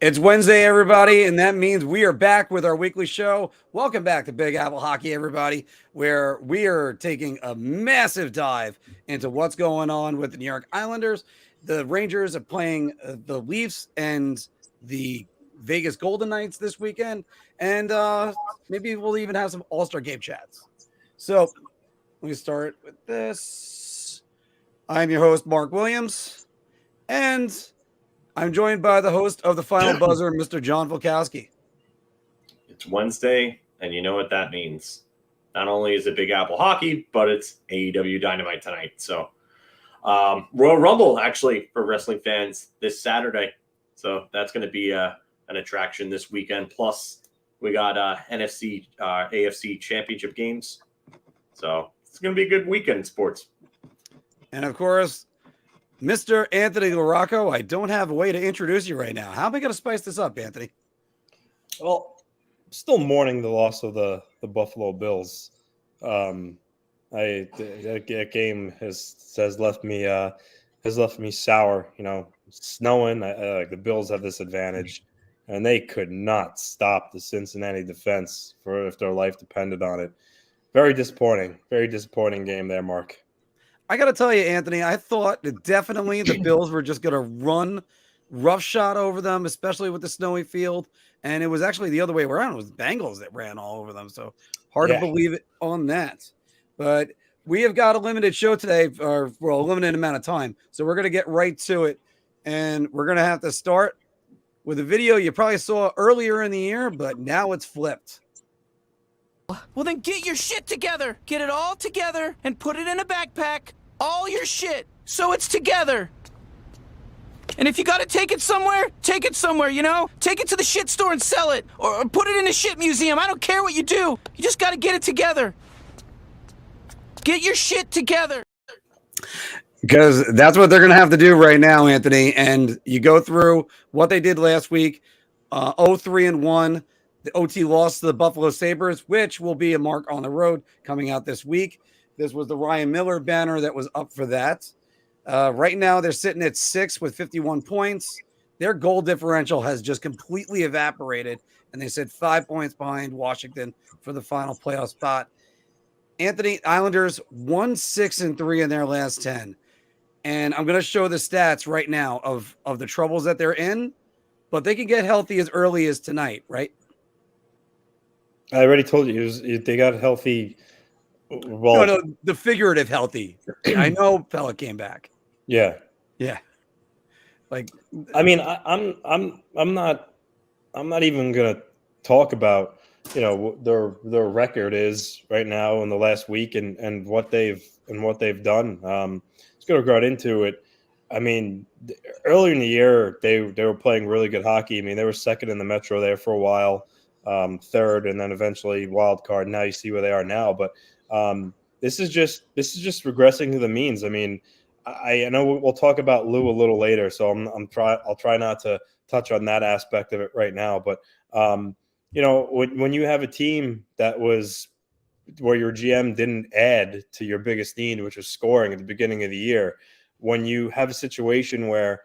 It's Wednesday, everybody, and that means we are back with our weekly show. Welcome back to Big Apple Hockey, everybody, where we are taking a massive dive into what's going on with the New York Islanders. The Rangers are playing the Leafs and the Vegas Golden Knights this weekend, and maybe we'll even have some All-Star game chats. So let me start with this. I'm your host, Mark Williams, and I'm joined by the host of the Final Buzzer, Mr. John Volkowski. It's Wednesday, and you know what that means. Not only is it Big Apple Hockey, but it's AEW Dynamite tonight. So, Royal Rumble, actually, for wrestling fans this Saturday. So that's going to be an attraction this weekend. Plus, we got NFC, AFC championship games. So it's going to be a good weekend in sports. And, of course, Mr. Anthony LaRocco, I don't have a way to introduce you right now. How am I going to spice this up, Anthony? Well, still mourning the loss of the Buffalo Bills. That game has left me sour. You know, snowing. Like the Bills have this advantage, and they could not stop the Cincinnati defense for if their life depended on it. Very disappointing. Very disappointing game there, Mark. I got to tell you, Anthony, I thought that definitely the Bills were just going to run roughshod over them, especially with the snowy field. And it was actually the other way around. It was the Bengals that ran all over them. So hard to believe it on that. But we have got a limited show today, or a limited amount of time. So we're going to get right to it. And we're going to have to start with a video you probably saw earlier in the year, but now it's flipped. Well, then get your shit together. Get it all together and put it in a backpack. All your shit. So it's together. And if you gotta take it somewhere, you know? Take it to the shit store and sell it. Or put it in a shit museum. I don't care what you do. You just gotta get it together. Get your shit together. Because that's what they're going to have to do right now, Anthony. And you go through what they did last week, 0-3-1. The OT loss to the Buffalo Sabres, which will be a mark on the road coming out this week. This was the Ryan Miller banner that was up for that. Right now, they're sitting at 6 with 51 points. Their goal differential has just completely evaporated, and they sit 5 points behind Washington for the final playoff spot. Anthony, Islanders 1-6-3 in their last 10. And I'm going to show the stats right now of the troubles that they're in, but they can get healthy as early as tonight, right? I already told you they got healthy. Well, no, the figurative healthy. I know Pella came back. Yeah. Like, I mean, I'm not even gonna talk about their record is right now in the last week and what they've done. Just gonna go right into it. I mean, earlier in the year they were playing really good hockey. I mean, they were second in the Metro there for a while. Third, and then eventually wild card. Now you see where they are now, but this is just regressing to the means. I mean, I know we'll talk about Lou a little later, so I'll try not to touch on that aspect of it right now. But when you have a team that was where your GM didn't add to your biggest need, which was scoring at the beginning of the year, when you have a situation where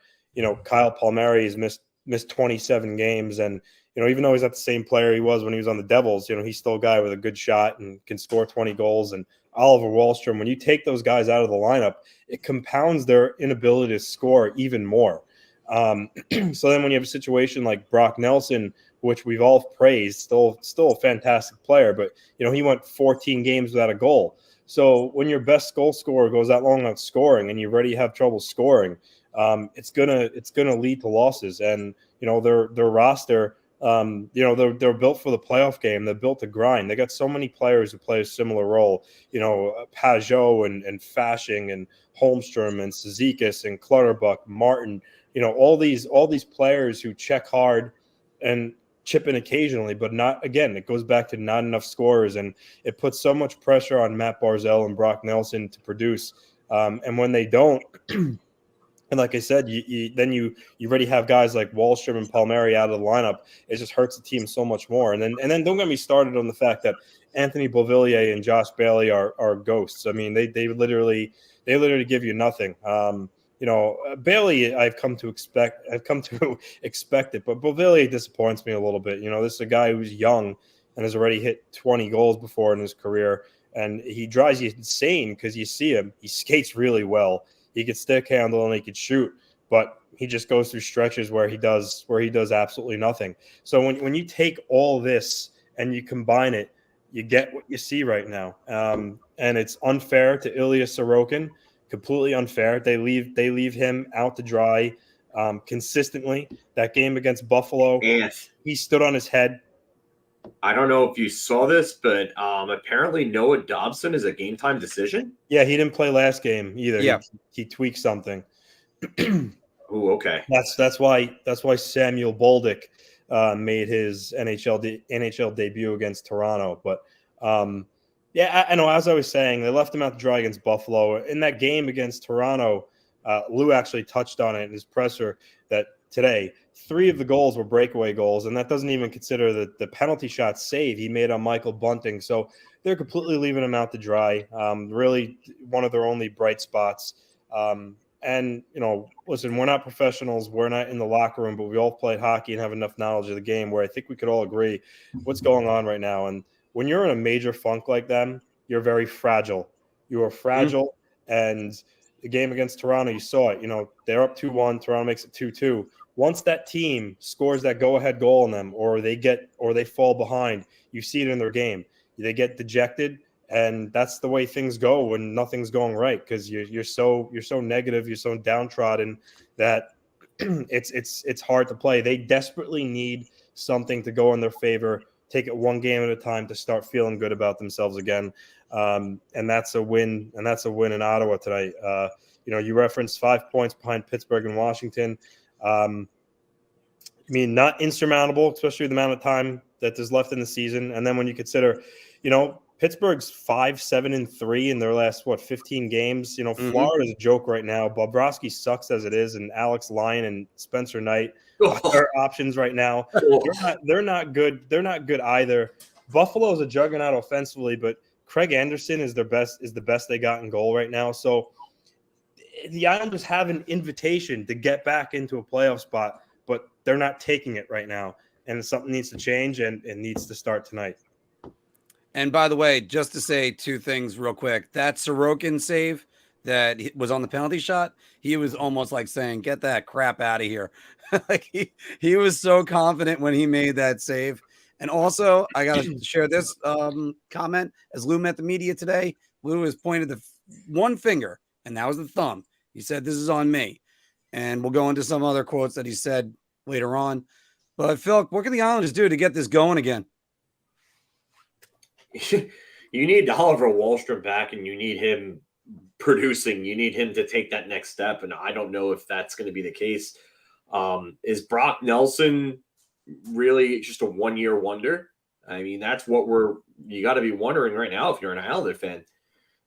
Kyle Palmieri has missed 27 games and even though he's not the same player he was when he was on the Devils, he's still a guy with a good shot and can score 20 goals. And Oliver Wahlstrom, when you take those guys out of the lineup, it compounds their inability to score even more. So then when you have a situation like Brock Nelson, which we've all praised, still a fantastic player, but, he went 14 games without a goal. So when your best goal scorer goes that long without scoring and you already have trouble scoring, it's gonna lead to losses. And, their roster – they're built for the playoff game. They're built to grind. They got so many players who play a similar role. Pajot and Fashing and Holmstrom and Cizikas and Clutterbuck, Martin. All these players who check hard and chip in occasionally, but not again. It goes back to not enough scorers, and it puts so much pressure on Matt Barzal and Brock Nelson to produce. And when they don't. And like I said, you already have guys like Wahlstrom and Palmieri out of the lineup. It just hurts the team so much more. And then don't get me started on the fact that Anthony Beauvillier and Josh Bailey are ghosts. I mean, they literally give you nothing. Bailey, I've come to expect it, but Beauvillier disappoints me a little bit. This is a guy who's young and has already hit 20 goals before in his career, and he drives you insane because you see him. He skates really well. He could stick handle and he could shoot, but he just goes through stretches where he does absolutely nothing. So when you take all this and you combine it, you get what you see right now, and it's unfair to Ilya Sorokin. Completely unfair. They leave him out to dry consistently. That game against Buffalo, he stood on his head. I don't know if you saw this, but apparently Noah Dobson is a game time decision. Yeah, he didn't play last game either. Yeah. He tweaked something. Oh, okay. That's why Samuel Bolduc made his NHL debut against Toronto. But yeah, I know. As I was saying, they left him out to dry against Buffalo. In that game against Toronto, Lou actually touched on it in his presser that today 3 of the goals were breakaway goals, and that doesn't even consider the penalty shot save he made on Michael Bunting. So they're completely leaving him out to dry. Really one of their only bright spots. And, listen, we're not professionals. We're not in the locker room, but we all played hockey and have enough knowledge of the game where I think we could all agree what's going on right now. And when you're in a major funk like them, you're very fragile. You are fragile. And the game against Toronto, you saw it. They're up 2-1. Toronto makes it 2-2. Once that team scores that go-ahead goal on them, or they fall behind, you see it in their game. They get dejected, and that's the way things go when nothing's going right, because you're so negative, you're so downtrodden that it's hard to play. They desperately need something to go in their favor. Take it one game at a time to start feeling good about themselves again. And that's a win. And that's a win in Ottawa tonight. You referenced 5 points behind Pittsburgh and Washington. Not insurmountable, especially the amount of time that there's left in the season. And then when you consider, Pittsburgh's 5-7-3 in their last 15 games. Florida's a joke right now. Bobrovsky sucks as it is, and Alex Lyon and Spencer Knight are options right now. They're not good. They're not good either. Buffalo's a juggernaut offensively, but Craig Anderson is the best they got in goal right now. So the Islanders have an invitation to get back into a playoff spot, but they're not taking it right now. And something needs to change, and it needs to start tonight. And by the way, just to say 2 things real quick, that Sorokin save that was on the penalty shot, he was almost like saying, "Get that crap out of here." Like he was so confident when he made that save. And also, I got to share this comment. As Lou met the media today, Lou has pointed the one finger, and that was the thumb. He said, "This is on me." And we'll go into some other quotes that he said later on. But Filk, what can the Islanders do to get this going again? You need Oliver Wahlstrom back, and you need him producing. You need him to take that next step, and I don't know if that's going to be the case. Is Brock Nelson really just a one-year wonder? I mean, that's what you got to be wondering right now if you're an Islander fan.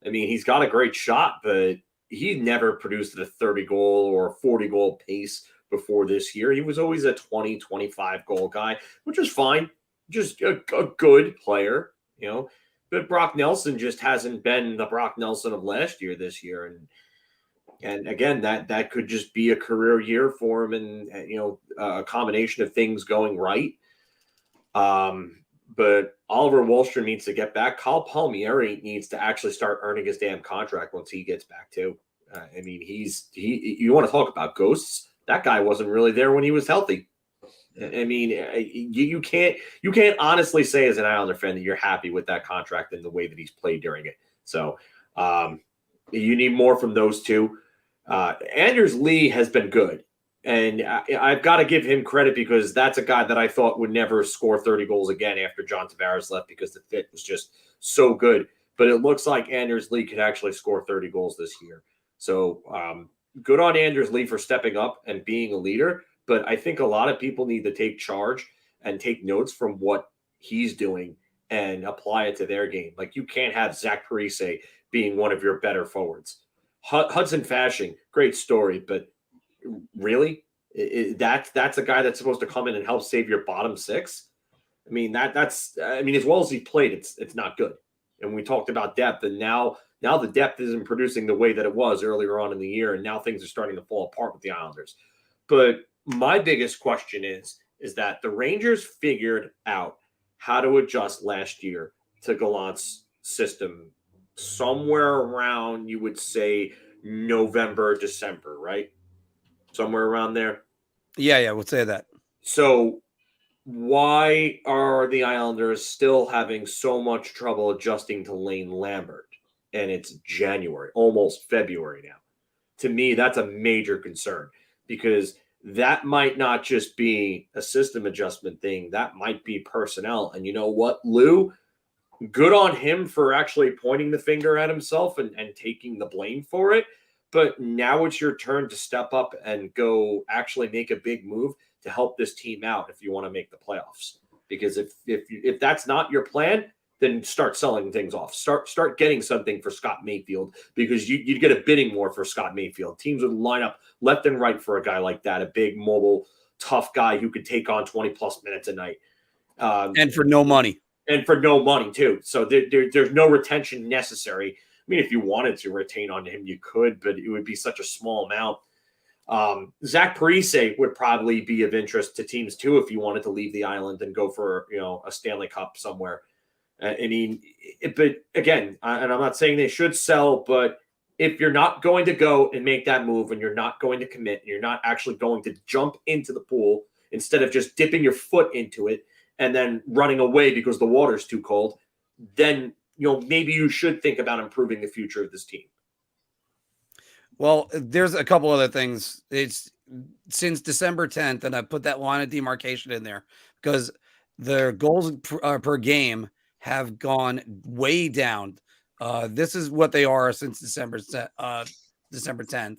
I mean, he's got a great shot, but he never produced at a 30-goal or 40-goal pace before this year. He was always a 20, 25-goal guy, which is fine. Just a good player. But Brock Nelson just hasn't been the Brock Nelson of last year this year. And again, that could just be a career year for him, and a combination of things going right. But Oliver Wahlstrom needs to get back. Kyle Palmieri needs to actually start earning his damn contract once he gets back too. You want to talk about ghosts? That guy wasn't really there when he was healthy. I mean, you can't honestly say as an Islander fan that you're happy with that contract and the way that he's played during it. So you need more from those two. Anders Lee has been good, and I've got to give him credit because that's a guy that I thought would never score 30 goals again after John Tavares left because the fit was just so good. But it looks like Anders Lee could actually score 30 goals this year. So good on Anders Lee for stepping up and being a leader. But I think a lot of people need to take charge and take notes from what he's doing and apply it to their game. Like, you can't have Zach Parise being one of your better forwards. Hudson Fasching, great story, but really? That's a guy that's supposed to come in and help save your bottom 6? I mean, as well as he played, it's not good. And we talked about depth, and now Now the depth isn't producing the way that it was earlier on in the year, and now things are starting to fall apart with the Islanders. But my biggest question is that the Rangers figured out how to adjust last year to Gallant's system somewhere around, you would say, November, December, right? Somewhere around there. Yeah, we'll say that. So why are the Islanders still having so much trouble adjusting to Lane Lambert? And it's January, almost February now. To me, that's a major concern because that might not just be a system adjustment thing. That might be personnel. And you know what, Lou? Good on him for actually pointing the finger at himself and taking the blame for it. But now it's your turn to step up and go actually make a big move to help this team out if you want to make the playoffs. Because if that's not your plan, then start selling things off. Start getting something for Scott Mayfield because you'd get a bidding war for Scott Mayfield. Teams would line up left and right for a guy like that, a big, mobile, tough guy who could take on 20-plus minutes a night. And for no money. And for no money, too. So there's no retention necessary. I mean, if you wanted to retain on him, you could, but it would be such a small amount. Zach Parise would probably be of interest to teams, too, if you wanted to leave the island and go for, a Stanley Cup somewhere. But again, and I'm not saying they should sell, but if you're not going to go and make that move and you're not going to commit, and you're not actually going to jump into the pool instead of just dipping your foot into it and then running away because the water's too cold, then, maybe you should think about improving the future of this team. Well, there's a couple other things. It's since December 10th, and I put that line of demarcation in there because their goals per game have gone way down. This is what they are since December 10th.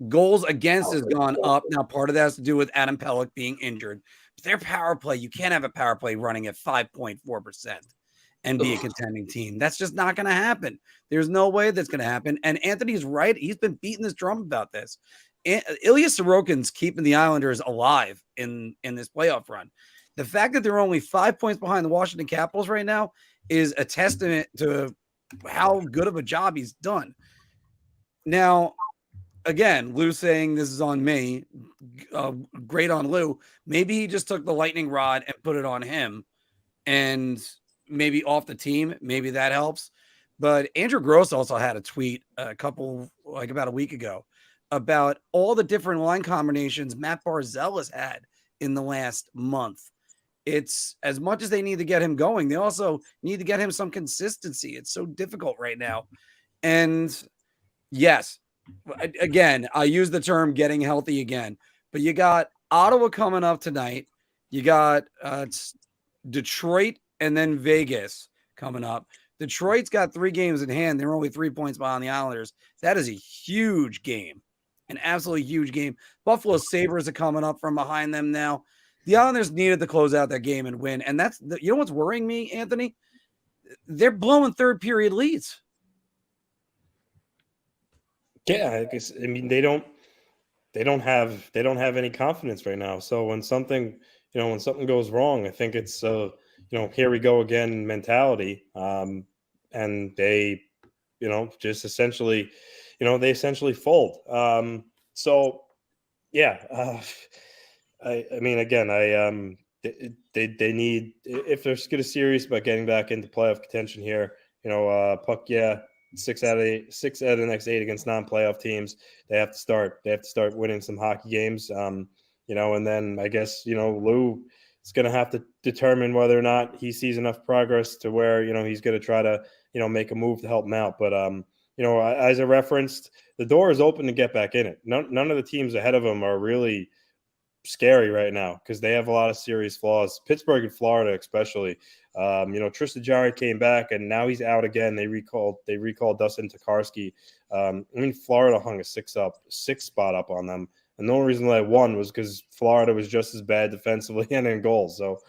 Goals against has gone up. Now, part of that has to do with Adam Pelech being injured. But their power play, you can't have a power play running at 5.4% and be a contending team. That's just not going to happen. There's no way that's going to happen. And Anthony's right. He's been beating this drum about this. Ilya Sorokin's keeping the Islanders alive in this playoff run. The fact that they're only 5 points behind the Washington Capitals right now is a testament to how good of a job he's done. Now, again, Lou saying this is on me. Great on Lou. Maybe he just took the lightning rod and put it on him and maybe off the team. Maybe that helps. But Andrew Gross also had a tweet about a week ago about all the different line combinations Matt Barzal has had in the last month. It's as much as they need to get him going, they also need to get him some consistency. It's so difficult right now. And yes, again, I use the term getting healthy again, but you got Ottawa coming up tonight. You got Detroit and then Vegas coming up. Detroit's got 3 games in hand. They're only 3 points behind the Islanders. That is a huge game, an absolutely huge game. Buffalo Sabres are coming up from behind them now. The Islanders needed to close out that game and win. And that's, what's worrying me, Anthony? They're blowing third period leads. Yeah, I mean, they don't have any confidence right now. So when something goes wrong, I think it's here we go again mentality. And they, just essentially, they essentially fold. So yeah, I mean, again, they need, if they're getting serious about getting back into playoff contention here, Puck, 6 out of the next 8 against non-playoff teams. They have to start winning some hockey games. And then I guess, Lou is going to have to determine whether or not he sees enough progress to where, he's going to try to, make a move to help him out. But, as I referenced, the door is open to get back in it. None of the teams ahead of them are really scary right now because they have a lot of serious flaws. Pittsburgh and Florida, especially. Tristan Jarry came back and now he's out again. They recalled Dustin Tokarski. Florida hung a 6 spot up on them, and the only reason they won was because Florida was just as bad defensively and in goals. So,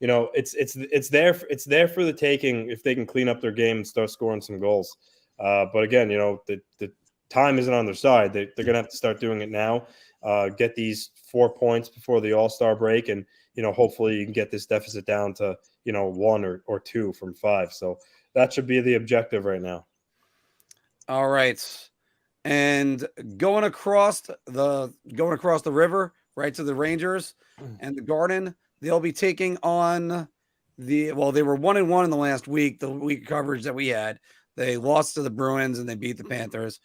it's there for the taking if they can clean up their game and start scoring some goals. But again, the time isn't on their side. They're going to have to start doing it now. Get these 4 points before the All-Star break, and hopefully you can get this deficit down to 1 or 2 from 5. So that should be the objective right now. All right. And going across the river, right to the Rangers and the Garden, they'll be taking on they were 1-1 in the last week, the week coverage that we had. They lost to the Bruins and they beat the Panthers.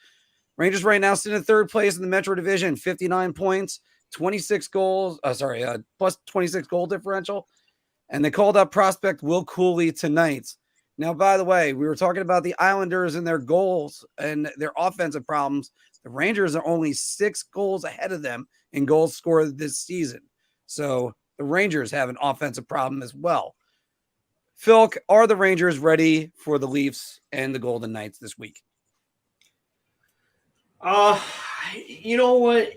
Rangers right now sit in third place in the Metro Division, 59 points, 26 goals, plus 26 goal differential. And they called up prospect Will Cooley tonight. Now, by the way, we were talking about the Islanders and their goals and their offensive problems. The Rangers are only 6 goals ahead of them in goals scored this season. So the Rangers have an offensive problem as well. Filk, are the Rangers ready for the Leafs and the Golden Knights this week? You know what?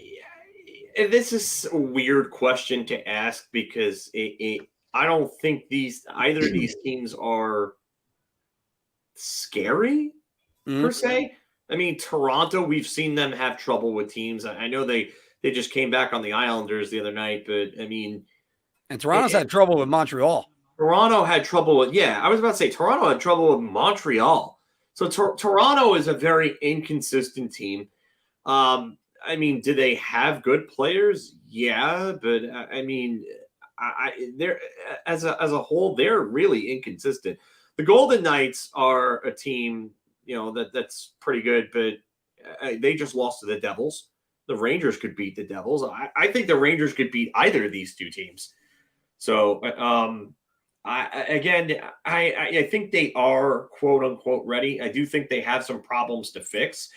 This is a weird question to ask because I don't think either of these teams are scary per se. I mean, Toronto, we've seen them have trouble with teams. I know they just came back on the Islanders the other night, but I mean, and Toronto's had trouble with Montreal. Toronto had trouble with, I was about to say Toronto had trouble with Montreal. So Toronto is a very inconsistent team. I mean, do they have good players? Yeah, but I mean, they're as a whole, they're really inconsistent. The Golden Knights are a team, that's pretty good, but they just lost to the Devils. The Rangers could beat the Devils. I think the Rangers could beat either of these two teams. So, I think they are quote unquote ready. I do think they have some problems to fix.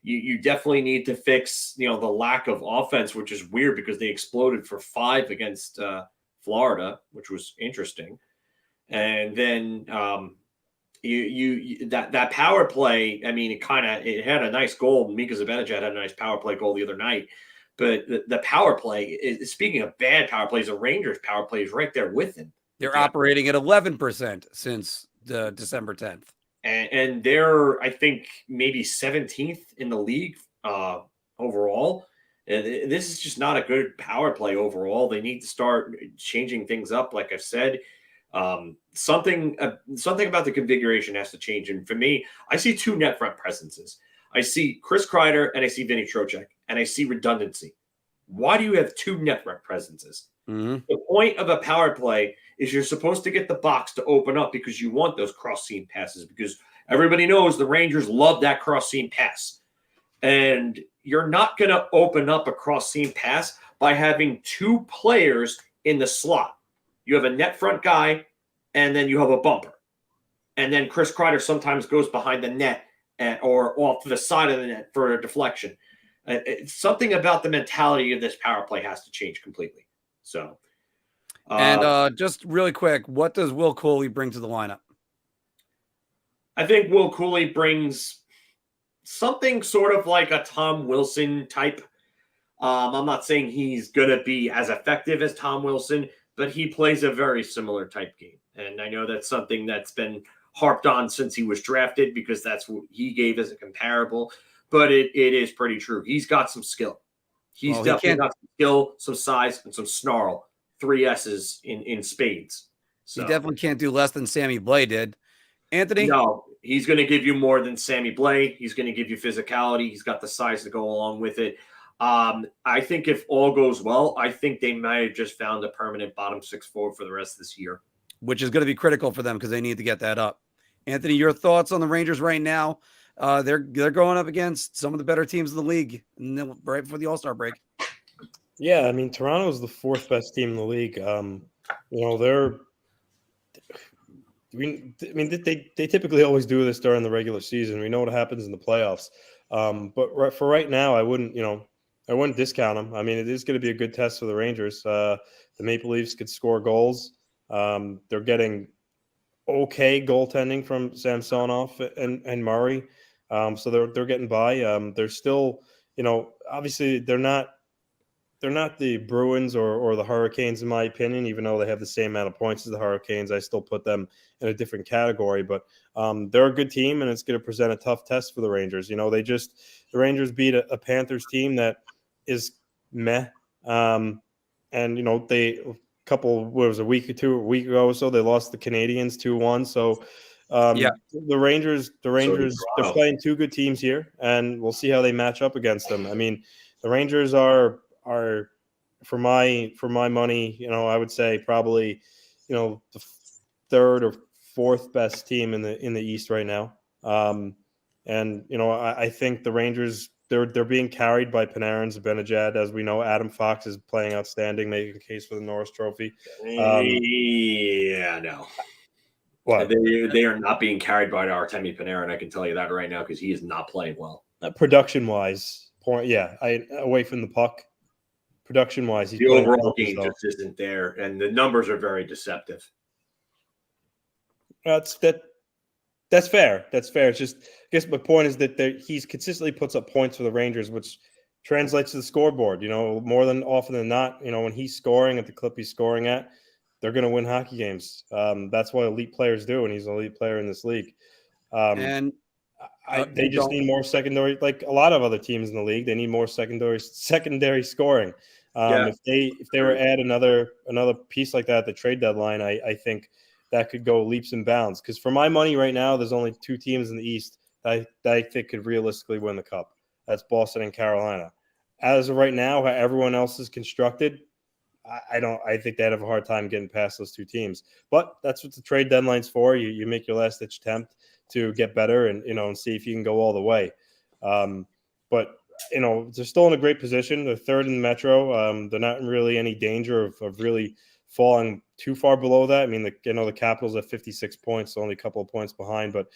You definitely need to fix, the lack of offense, which is weird because they exploded for 5 against Florida, which was interesting. And then that power play. I mean, it had a nice goal. Mika Zibanejad had a nice power play goal the other night. But the power play is, speaking of bad power plays, the Rangers power play is right there with them. They're operating at 11% since December 10th. And they're, I think, maybe 17th in the league overall. And this is just not a good power play overall. They need to start changing things up, like I've said. Something about the configuration has to change. And for me, I see 2 net front presences. I see Chris Kreider and I see Vinny Trocheck, and I see redundancy. Why do you have 2 net front presences? Mm-hmm. The point of a power play is you're supposed to get the box to open up because you want those cross-seam passes, because everybody knows the Rangers love that cross-seam pass. And you're not going to open up a cross-seam pass by having 2 players in the slot. You have a net front guy, and then you have a bumper. And then Chris Kreider sometimes goes behind the net or off to the side of the net for a deflection. Something about the mentality of this power play has to change completely. So, and just really quick, what does Will Cooley bring to the lineup? I think Will Cooley brings something sort of like a Tom Wilson type. I'm not saying he's going to be as effective as Tom Wilson, but he plays a very similar type game. And I know that's something that's been harped on since he was drafted because that's what he gave as a comparable. But it is pretty true. He's got some skill. He's definitely got some skill, some size, and some snarl. 3 S's in spades. So he definitely can't do less than Sammy Blais did. Anthony? No, he's going to give you more than Sammy Blais. He's going to give you physicality. He's got the size to go along with it. I think if all goes well, I think they might have just found a permanent bottom 6 forward for the rest of this year. Which is going to be critical for them because they need to get that up. Anthony, your thoughts on the Rangers right now? They're going up against some of the better teams in the league right before the All-Star break. Yeah, I mean, Toronto's the 4th best team in the league. They typically always do this during the regular season. We know what happens in the playoffs. But for right now, I wouldn't discount them. I mean, it is going to be a good test for the Rangers. The Maple Leafs could score goals. They're getting okay goaltending from Samsonov and Murray. So they're getting by. They're still, obviously they're not the Bruins or the Hurricanes, in my opinion, even though they have the same amount of points as the Hurricanes. I still put them in a different category, but they're a good team, and it's going to present a tough test for the Rangers. The Rangers beat a Panthers team that is meh. And, a week ago or so, they lost the Canadians 2-1. So, Yeah. The Rangers, they're Toronto. playing two good teams here, and we'll see how they match up against them. I mean, the Rangers are for my money, I would say probably, the third or fourth best team in the East right now. And I think the Rangers, they're being carried by Panarin, Zibanejad. As we know, Adam Fox is playing outstanding, making a case for the Norris Trophy. No. What? They are not being carried by Artemi Panarin. I can tell you that right now because he is not playing well. Production-wise, away from the puck. Production-wise, he's The playing overall well game just isn't there, and the numbers are very deceptive. That's fair. That's fair. It's just, I guess my point is that he's consistently puts up points for the Rangers, which translates to the scoreboard. More than often than not, when he's scoring at the clip he's scoring at, they're going to win hockey games. That's what elite players do, and he's an elite player in this league. And they just need more secondary, like a lot of other teams in the league. They need more secondary scoring. If they were add another piece like that at the trade deadline, I think that could go leaps and bounds. Because for my money right now, there's only two teams in the East that I think could realistically win the Cup. That's Boston and Carolina. As of right now, how everyone else is constructed, I think they'd have a hard time getting past those two teams. But that's what the trade deadline's for. You make your last ditch attempt to get better and see if you can go all the way. But they're still in a great position. They're third in the Metro. They're not in really any danger of really falling too far below that. I mean, the Capitals at 56 points, so only a couple of points behind. But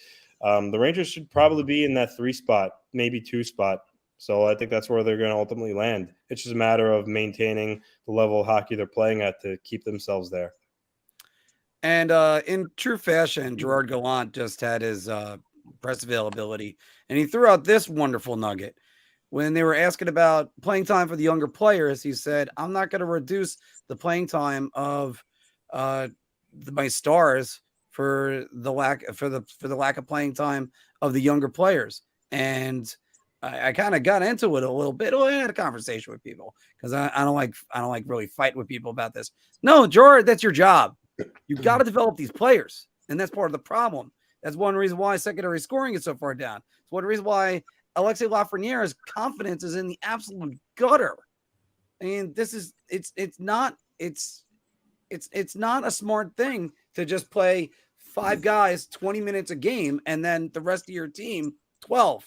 the Rangers should probably be in that 3 spot, maybe 2 spot. So I think that's where they're going to ultimately land. It's just a matter of maintaining the level of hockey they're playing at to keep themselves there. And in true fashion, Gerard Gallant just had his press availability, and he threw out this wonderful nugget. When they were asking about playing time for the younger players, he said, "I'm not going to reduce the playing time of my stars for the lack of playing time of the younger players." And I kind of got into it a little bit. I had a conversation with people because I don't like really fighting with people about this. No, Gerard, that's your job. You've got to develop these players, and that's part of the problem. That's one reason why secondary scoring is so far down. It's one reason why Alexei Lafreniere's confidence is in the absolute gutter. I mean, it's not a smart thing to just play 5 guys 20 minutes a game and then the rest of your team 12.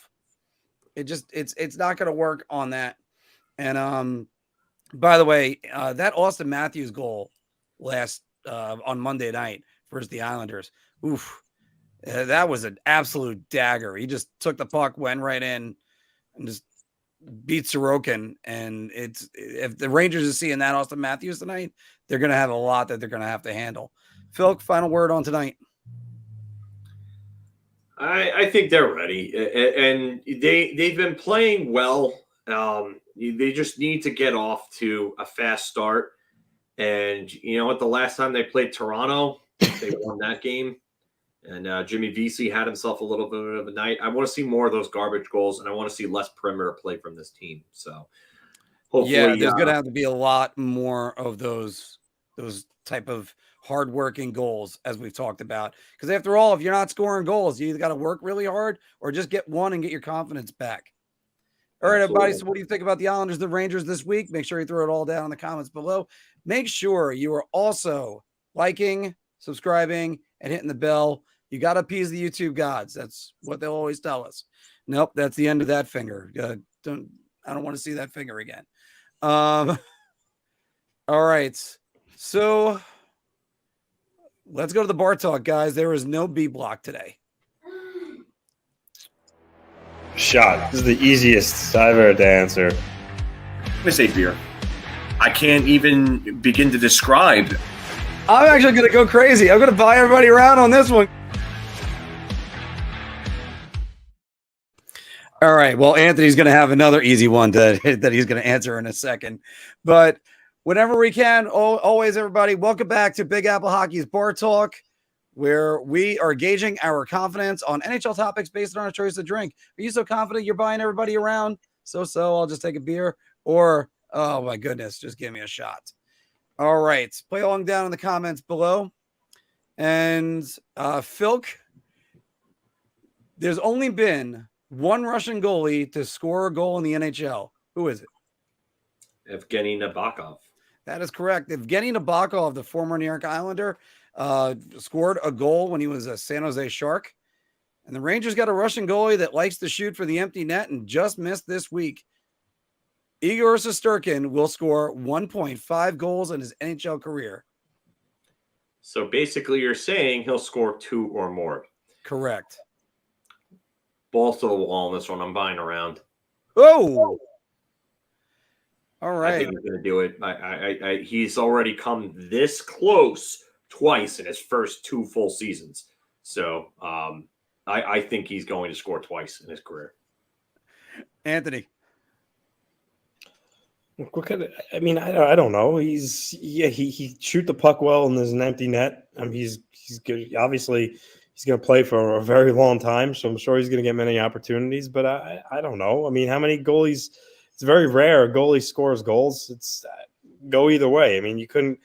It's not going to work on that. And by the way, that Austin Matthews goal last on Monday night versus the Islanders, that was an absolute dagger. He just took the puck, went right in, and just beat Sorokin. And if the Rangers are seeing that Austin Matthews tonight, they're going to have a lot that they're going to have to handle. Filk, final word on tonight. I think they're ready, and they've been playing well. They just need to get off to a fast start. And you know what? The last time they played Toronto, they won that game. And Jimmy Vesey had himself a little bit of a night. I want to see more of those garbage goals, and I want to see less perimeter play from this team. So hopefully, there's going to have to be a lot more of those type of hardworking goals, as we've talked about. Because after all, if you're not scoring goals, you either got to work really hard or just get one and get your confidence back. All right, everybody. So what do you think about the Islanders, the Rangers this week? Make sure you throw it all down in the comments below. Make sure you are also liking, subscribing, and hitting the bell. You got to appease the YouTube gods. That's what they'll always tell us. Nope, that's the end of that finger. I don't want to see that finger again. All right. So let's go to the bar talk, guys. There is no B block today. Shot. This is the easiest I've ever to answer. I'm going to say beer. I can't even begin to describe. I'm actually going to go crazy. I'm going to buy everybody around on this one. All right. Well, Anthony's going to have another easy one that he's going to answer in a second. But whenever we can, always, everybody, welcome back to Big Apple Hockey's Bar Talk, where we are gauging our confidence on NHL topics based on our choice of drink. Are you so confident you're buying everybody around? So I'll just take a beer. Or, oh my goodness, just give me a shot. All right. Play along down in the comments below. And Filk, There's only been one Russian goalie to score a goal in the NHL. Who is it? Evgeny Nabokov. That is correct. Evgeny Nabokov, the former New York Islander, scored a goal when he was a San Jose Shark. And the Rangers got a Russian goalie that likes to shoot for the empty net and just missed this week. Igor Shesterkin will score 1.5 goals in his NHL career. So basically you're saying he'll score 2 or more. Correct. Balls to the wall on this one. I'm buying around. Oh! All I right. think he's going to do it. He's already come this close twice in his first 2 full seasons. So I think he's going to score twice in his career. Anthony. I don't know. He shoot the puck well and there's an empty net. He's good. Obviously, he's going to play for a very long time, so I'm sure he's going to get many opportunities. But I don't know. I mean, how many goalies? It's very rare a goalie scores goals. It's go either way. I mean, you couldn't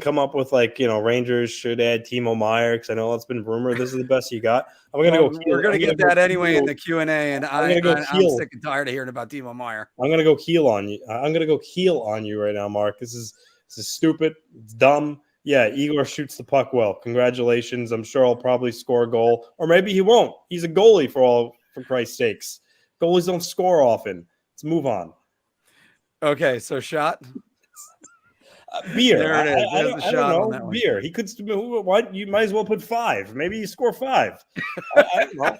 come up with Rangers should add Timo Meier because I know that's been rumored. This is the best you got. We're going to get that anyway in the Q&A, and I'm sick and tired of hearing about Timo Meier. I'm going to go heel on you. I'm going to go heel on you right now, Mark. This is stupid. It's dumb. Yeah, Igor shoots the puck well. Congratulations. I'm sure I'll probably score a goal, or maybe he won't. He's a goalie for Christ's sakes. Goalies don't score often. Let's move on. Okay, so shot. Beer. There it is. I don't know. On that Beer. He could. What? You might as well put 5. Maybe you score 5. I don't know.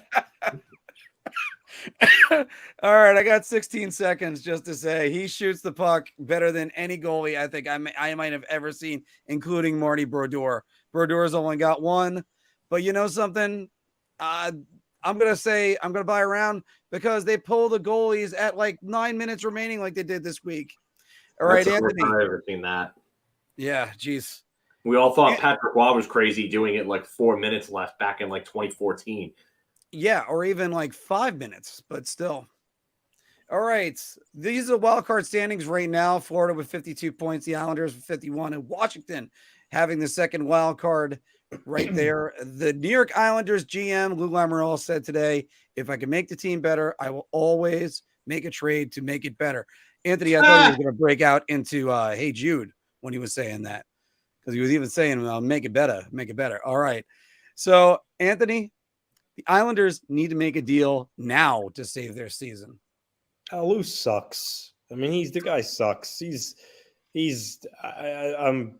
All right, I got 16 seconds just to say he shoots the puck better than any goalie I think I might have ever seen, including Marty Brodeur. Brodeur's only got 1, but you know something? I'm going to buy around because they pull the goalies at like 9 minutes remaining like they did this week. All right, Anthony. I've ever seen that. Yeah, geez. We all thought Patrick Waugh was crazy doing it like 4 minutes left back in like 2014. Yeah, or even like 5 minutes, but still. All right. These are the wild card standings right now. Florida with 52 points, the Islanders with 51, and Washington having the second wild card right there. The New York Islanders GM, Lou Lamoriello, said today, if I can make the team better, I will always make a trade to make it better. Anthony, I thought he was going to break out into Hey Jude when he was saying that, because he was even saying, make it better, make it better. All right. So, Anthony, the Islanders need to make a deal now to save their season. Lou sucks. I mean, the guy sucks. I'm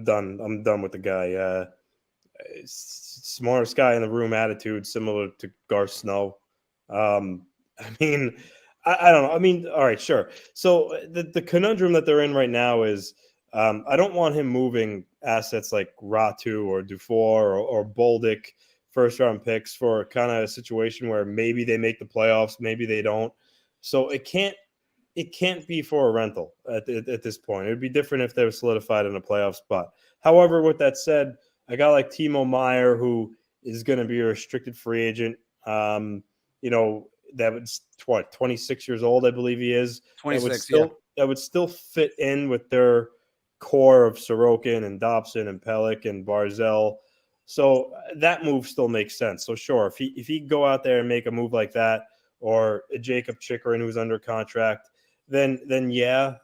done. I'm done with the guy. Smartest guy in the room attitude, similar to Garth Snow. I mean, I don't know. I mean, all right, sure. So the conundrum that they're in right now is I don't want him moving assets like Ratu or Dufour or Bolduc, first-round picks, for kind of a situation where maybe they make the playoffs, maybe they don't. So it can't be for a rental at this point. It would be different if they were solidified in a playoff spot. However, with that said, a guy like Timo Meier, who is going to be a restricted free agent, that was 26 years old, I believe he is. 26, that would still fit in with their core of Sorokin and Dobson and Pelech and Barzell. So that move still makes sense. So sure, if he go out there and make a move like that, or Jacob Chikrin, who's under contract, then yeah,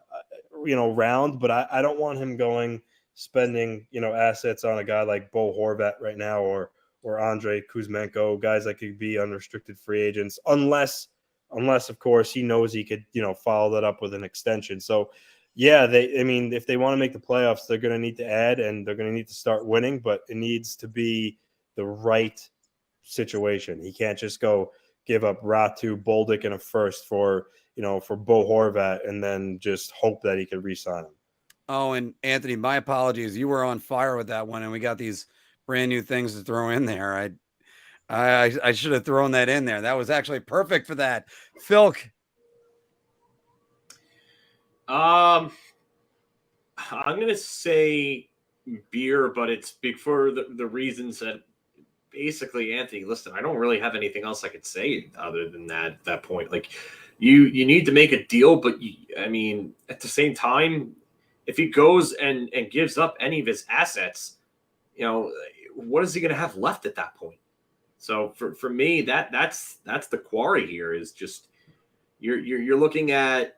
round. But I don't want him spending assets on a guy like Bo Horvat right now, or Andrei Kuzmenko, guys that could be unrestricted free agents, unless of course he knows he could follow that up with an extension. So yeah, if they want to make the playoffs, they're going to need to add, and they're going to need to start winning, but it needs to be the right situation. He can't just go give up Ratu, Bolduc, and a first for Bo Horvat and then just hope that he could re-sign him. Oh, and Anthony, my apologies. You were on fire with that one, and we got these brand new things to throw in there. I should have thrown that in there. That was actually perfect for that. Filk. I'm going to say beer, but it's big for the reasons that basically, Anthony, listen, I don't really have anything else I could say other than that at that point. Like, you need to make a deal, but at the same time, if he goes and gives up any of his assets, what is he going to have left at that point? So for me, that's the quarry here is just you're looking at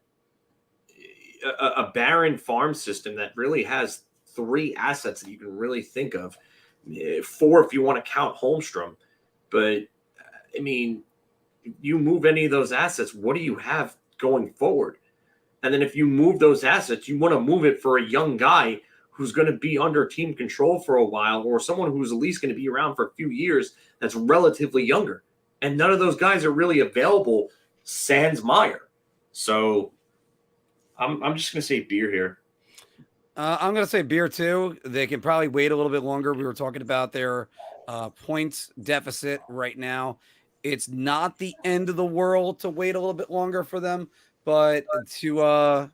a barren farm system that really has 3 assets that you can really think of, 4 if you want to count Holmstrom. But I mean, you move any of those assets, what do you have going forward? And then if you move those assets, you want to move it for a young guy who's going to be under team control for a while, or someone who's at least going to be around for a few years that's relatively younger. And none of those guys are really available sans Meyer. So I'm just going to say beer here. I'm going to say beer too. They can probably wait a little bit longer. We were talking about their points deficit right now. It's not the end of the world to wait a little bit longer for them, but I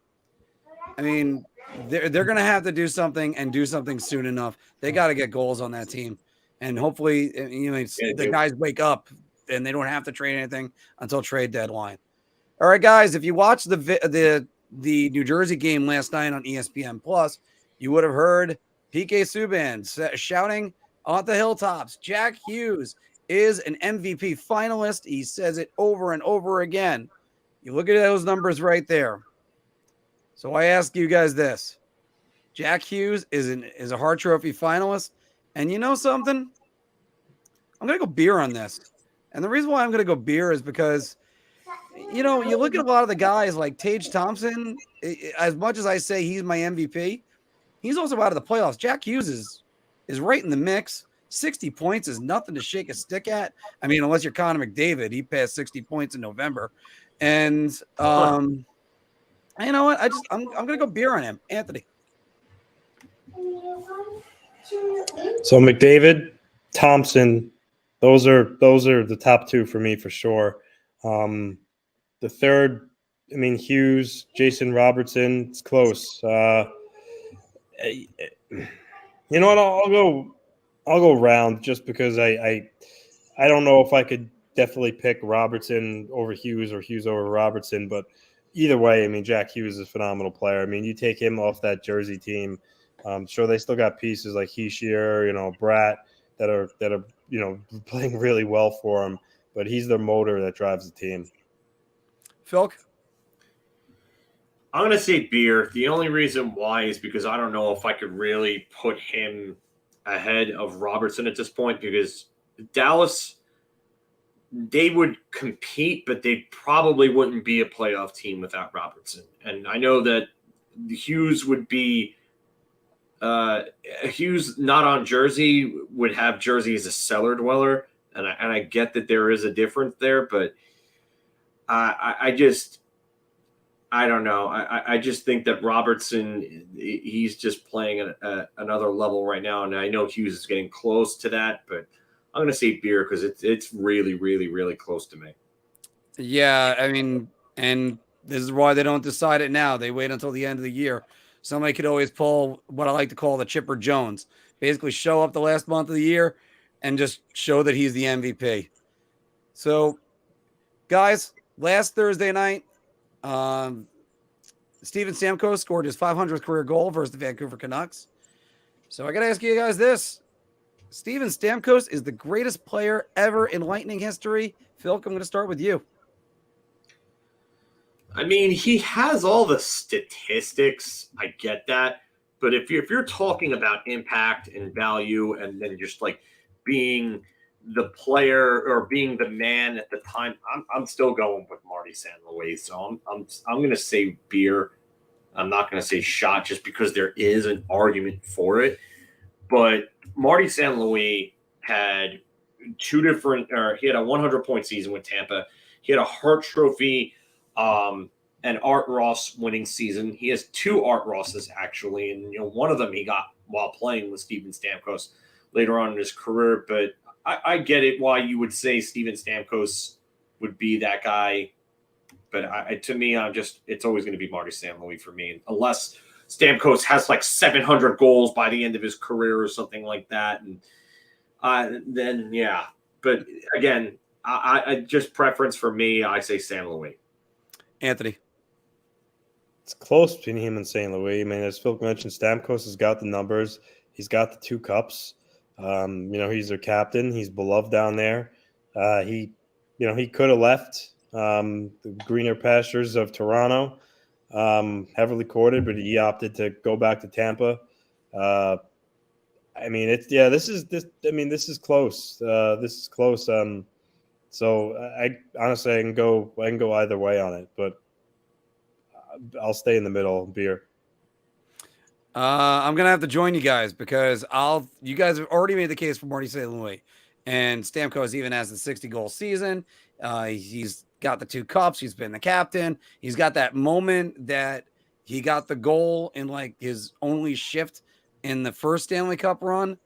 mean, they're going to have to do something and do something soon enough. They got to get goals on that team, and hopefully, the guys wake up and they don't have to trade anything until trade deadline. All right, guys, if you watched the New Jersey game last night on ESPN Plus, you would have heard PK Subban shouting on the hilltops, Jack Hughes is an MVP finalist. He says it over and over again. You look at those numbers right there. So I ask you guys this. Jack Hughes is a Hart Trophy finalist. And you know something? I'm going to go beer on this. And the reason why I'm going to go beer is because, you look at a lot of the guys like Tage Thompson, as much as I say he's my MVP, he's also out of the playoffs. Jack Hughes is right in the mix. 60 points is nothing to shake a stick at. I mean, unless you're Connor McDavid, he passed 60 points in November. And you know what? I'm going to go beer on him. Anthony. So McDavid, Thompson, those are the top 2 for me for sure. The third, I mean, Hughes, Jason Robertson, it's close. You know what? I'll go round just because I don't know if I could definitely pick Robertson over Hughes or Hughes over Robertson, but either way, I mean, Jack Hughes is a phenomenal player. I mean, you take him off that Jersey team. Sure, they still got pieces like Heishier, Bratt that are playing really well for him, but he's the motor that drives the team. Filk? I'm going to say beer. The only reason why is because I don't know if I could really put him ahead of Robertson at this point, because Dallas, they would compete, but they probably wouldn't be a playoff team without Robertson. And I know that Hughes would be Hughes not on Jersey would have Jersey as a cellar dweller, and I get that there is a difference there, but I don't know. I just think that Robertson, he's just playing at another level right now, and I know Hughes is getting close to that, but I'm going to say beer because it's really, really, really close to me. Yeah, I mean, and this is why they don't decide it now. They wait until the end of the year. Somebody could always pull what I like to call the Chipper Jones, basically show up the last month of the year and just show that he's the MVP. So, guys, last Thursday night, Steven Stamkos scored his 500th career goal versus the Vancouver Canucks. So I got to ask you guys this. Steven Stamkos is the greatest player ever in Lightning history. Filk, I'm going to start with you. I mean, he has all the statistics. I get that. But if you're talking about impact and value and then just like being the player or being the man at the time, I'm still going with Marty St. Louis. So I'm going to say beer. I'm not going to say shot just because there is an argument for it. But Marty St. Louis had he had a 100-point season with Tampa. He had a Hart Trophy and Art Ross winning season. He has 2 Art Rosses, actually. And, one of them he got while playing with Steven Stamkos later on in his career. But I get it why you would say Steven Stamkos would be that guy. But to me, it's always going to be Marty St. Louis for me. Unless Stamkos has like 700 goals by the end of his career or something like that. And then, yeah. But again, I just preference for me, I say St. Louis. Anthony. It's close between him and St. Louis. I mean, as Phil mentioned, Stamkos has got the numbers. He's got the 2 cups. He's their captain. He's beloved down there. He could have left the greener pastures of Toronto, heavily courted, but he opted to go back to Tampa. This is close. This is close. So I honestly I can go either way on it, but I'll stay in the middle. Beer. I'm gonna have to join you guys because you guys have already made the case for Marty St. Louis, and Stamkos even has the 60-goal season. He's got the 2 cups. He's been the captain. He's got that moment that he got the goal in like his only shift in the first Stanley Cup run.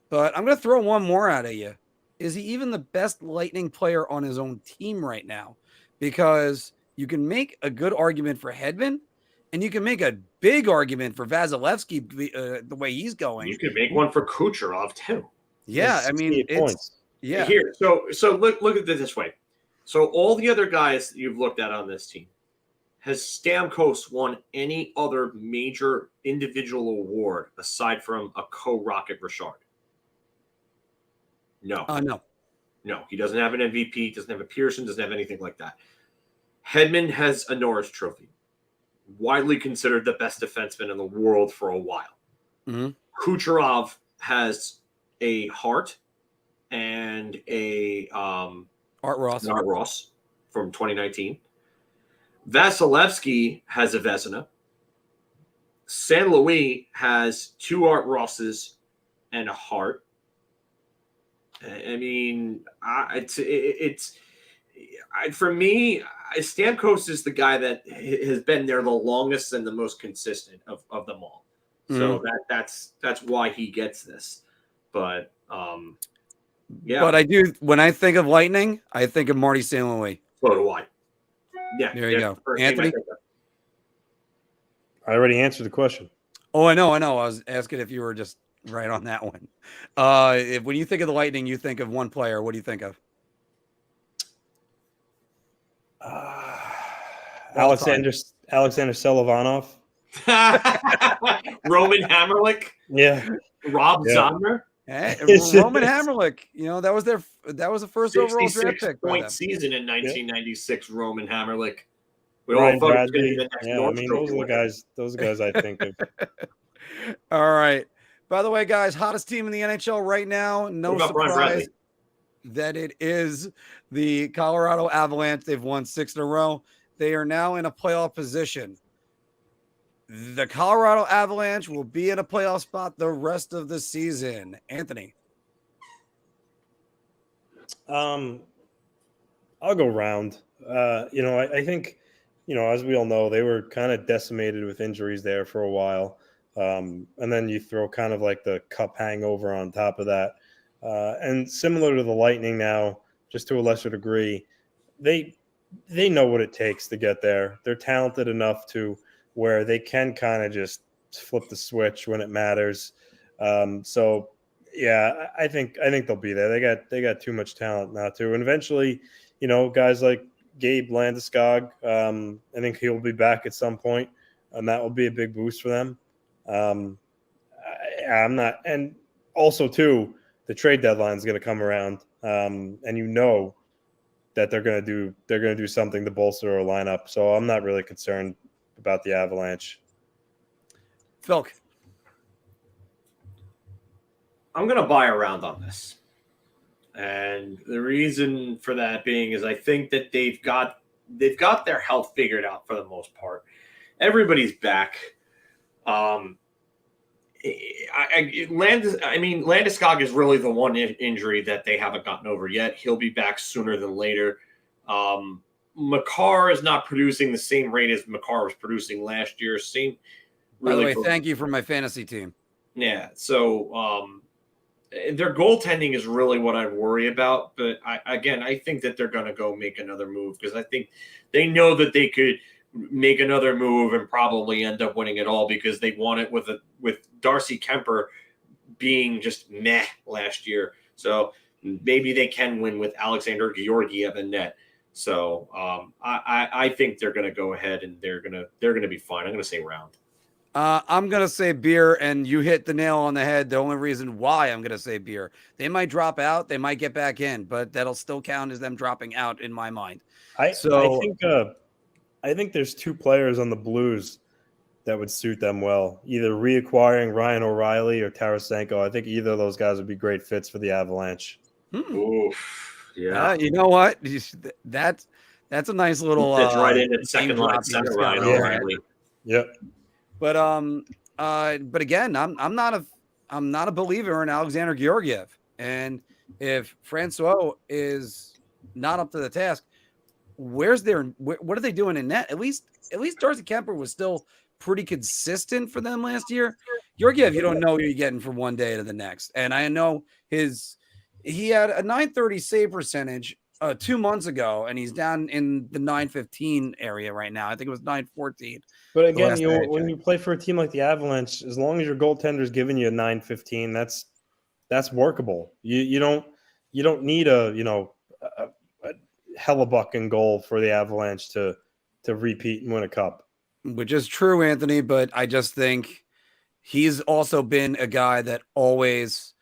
But I'm gonna throw one more out at you. Is he even the best Lightning player on his own team right now? Because you can make a good argument for Hedman, and you can make a big argument for Vasilevsky the way he's going. You could make one for Kucherov too. Yeah, I mean, yeah. Here, so look at it this way. So all the other guys that you've looked at on this team, has Stamkos won any other major individual award aside from a co-Rocket Richard? No. No, he doesn't have an MVP, doesn't have a Pearson, doesn't have anything like that. Hedman has a Norris Trophy, widely considered the best defenseman in the world for a while. Mm-hmm. Kucherov has a Hart and a Art Ross from 2019. Vasilevsky has a Vezina. St. Louis has 2 Art Rosses and a Hart. I mean, for me, Stamkos is the guy that has been there the longest and the most consistent of them all. So that's why he gets this. But yeah. But I do, when I think of Lightning, I think of Marty St. Louis. So do I. Yeah. There you go. Anthony? I already answered the question. Oh, I know. I was asking if you were just right on that one. When you think of the Lightning, you think of one player. What do you think of? Alexander Selivanov. Roman Hamrlik. Yeah. Rob Zommer. Hey, Roman Hamrlik. That was the first overall draft pick. Point season in 1996. Yep. Roman Hamrlik. We all thought it was going to be the next North those are the guys. Those guys I think of. All right. By the way, guys, hottest team in the NHL right now. No surprise that it is the Colorado Avalanche. They've won 6 in a row. They are now in a playoff position. The Colorado Avalanche will be in a playoff spot the rest of the season. Anthony. I'll go round. I think, as we all know, they were kind of decimated with injuries there for a while. And then you throw kind of like the cup hangover on top of that. And similar to the Lightning now, just to a lesser degree, they know what it takes to get there. They're talented enough to where they can kind of just flip the switch when it matters. So yeah, I think they'll be there. They got too much talent now too. And eventually, guys like Gabe Landeskog, I think he'll be back at some point, and that will be a big boost for them. I'm not, and also too, the trade deadline is going to come around, and that they're going to do something to bolster our lineup. So I'm not really concerned about the Avalanche. Filk. I'm going to buy a round on this. And the reason for that being is I think that they've got their health figured out for the most part. Everybody's back. Landeskog is really the one injury that they haven't gotten over yet. He'll be back sooner than later. Makar is not producing the same rate as Makar was producing last year. By the way, thank you for my fantasy team. Yeah, so their goaltending is really what I worry about. But I think that they're going to go make another move because I think they know that they could make another move and probably end up winning it all because they won it with Darcy Kemper being just meh last year. So maybe they can win with Alexander Georgiev in net. So I think they're going to go ahead and they're going to be fine. I'm going to say round. I'm going to say beer, and you hit the nail on the head. The only reason why I'm going to say beer. They might drop out. They might get back in, but that'll still count as them dropping out in my mind. I think there's two players on the Blues that would suit them well, either reacquiring Ryan O'Reilly or Tarasenko. I think either of those guys would be great fits for the Avalanche. Oof. Yeah. You know what? That's a nice little Fits right in at second line center, Ryan O'Reilly. Yep. But again, I'm not a believer in Alexander Georgiev, and if Francois is not up to the task, what are they doing in net? At least Darcy Kemper was still pretty consistent for them last year. Georgiev, you don't know what you're getting from one day to the next, and I know he had a .930 save percentage 2 months ago, and he's down in the .915 area right now. I think it was .914. But again, when you play for a team like the Avalanche, as long as your goaltender is giving you a .915, that's workable. You don't need a Hellebuck goal for the Avalanche to repeat and win a cup. Which is true, Anthony, but I just think he's also been a guy that always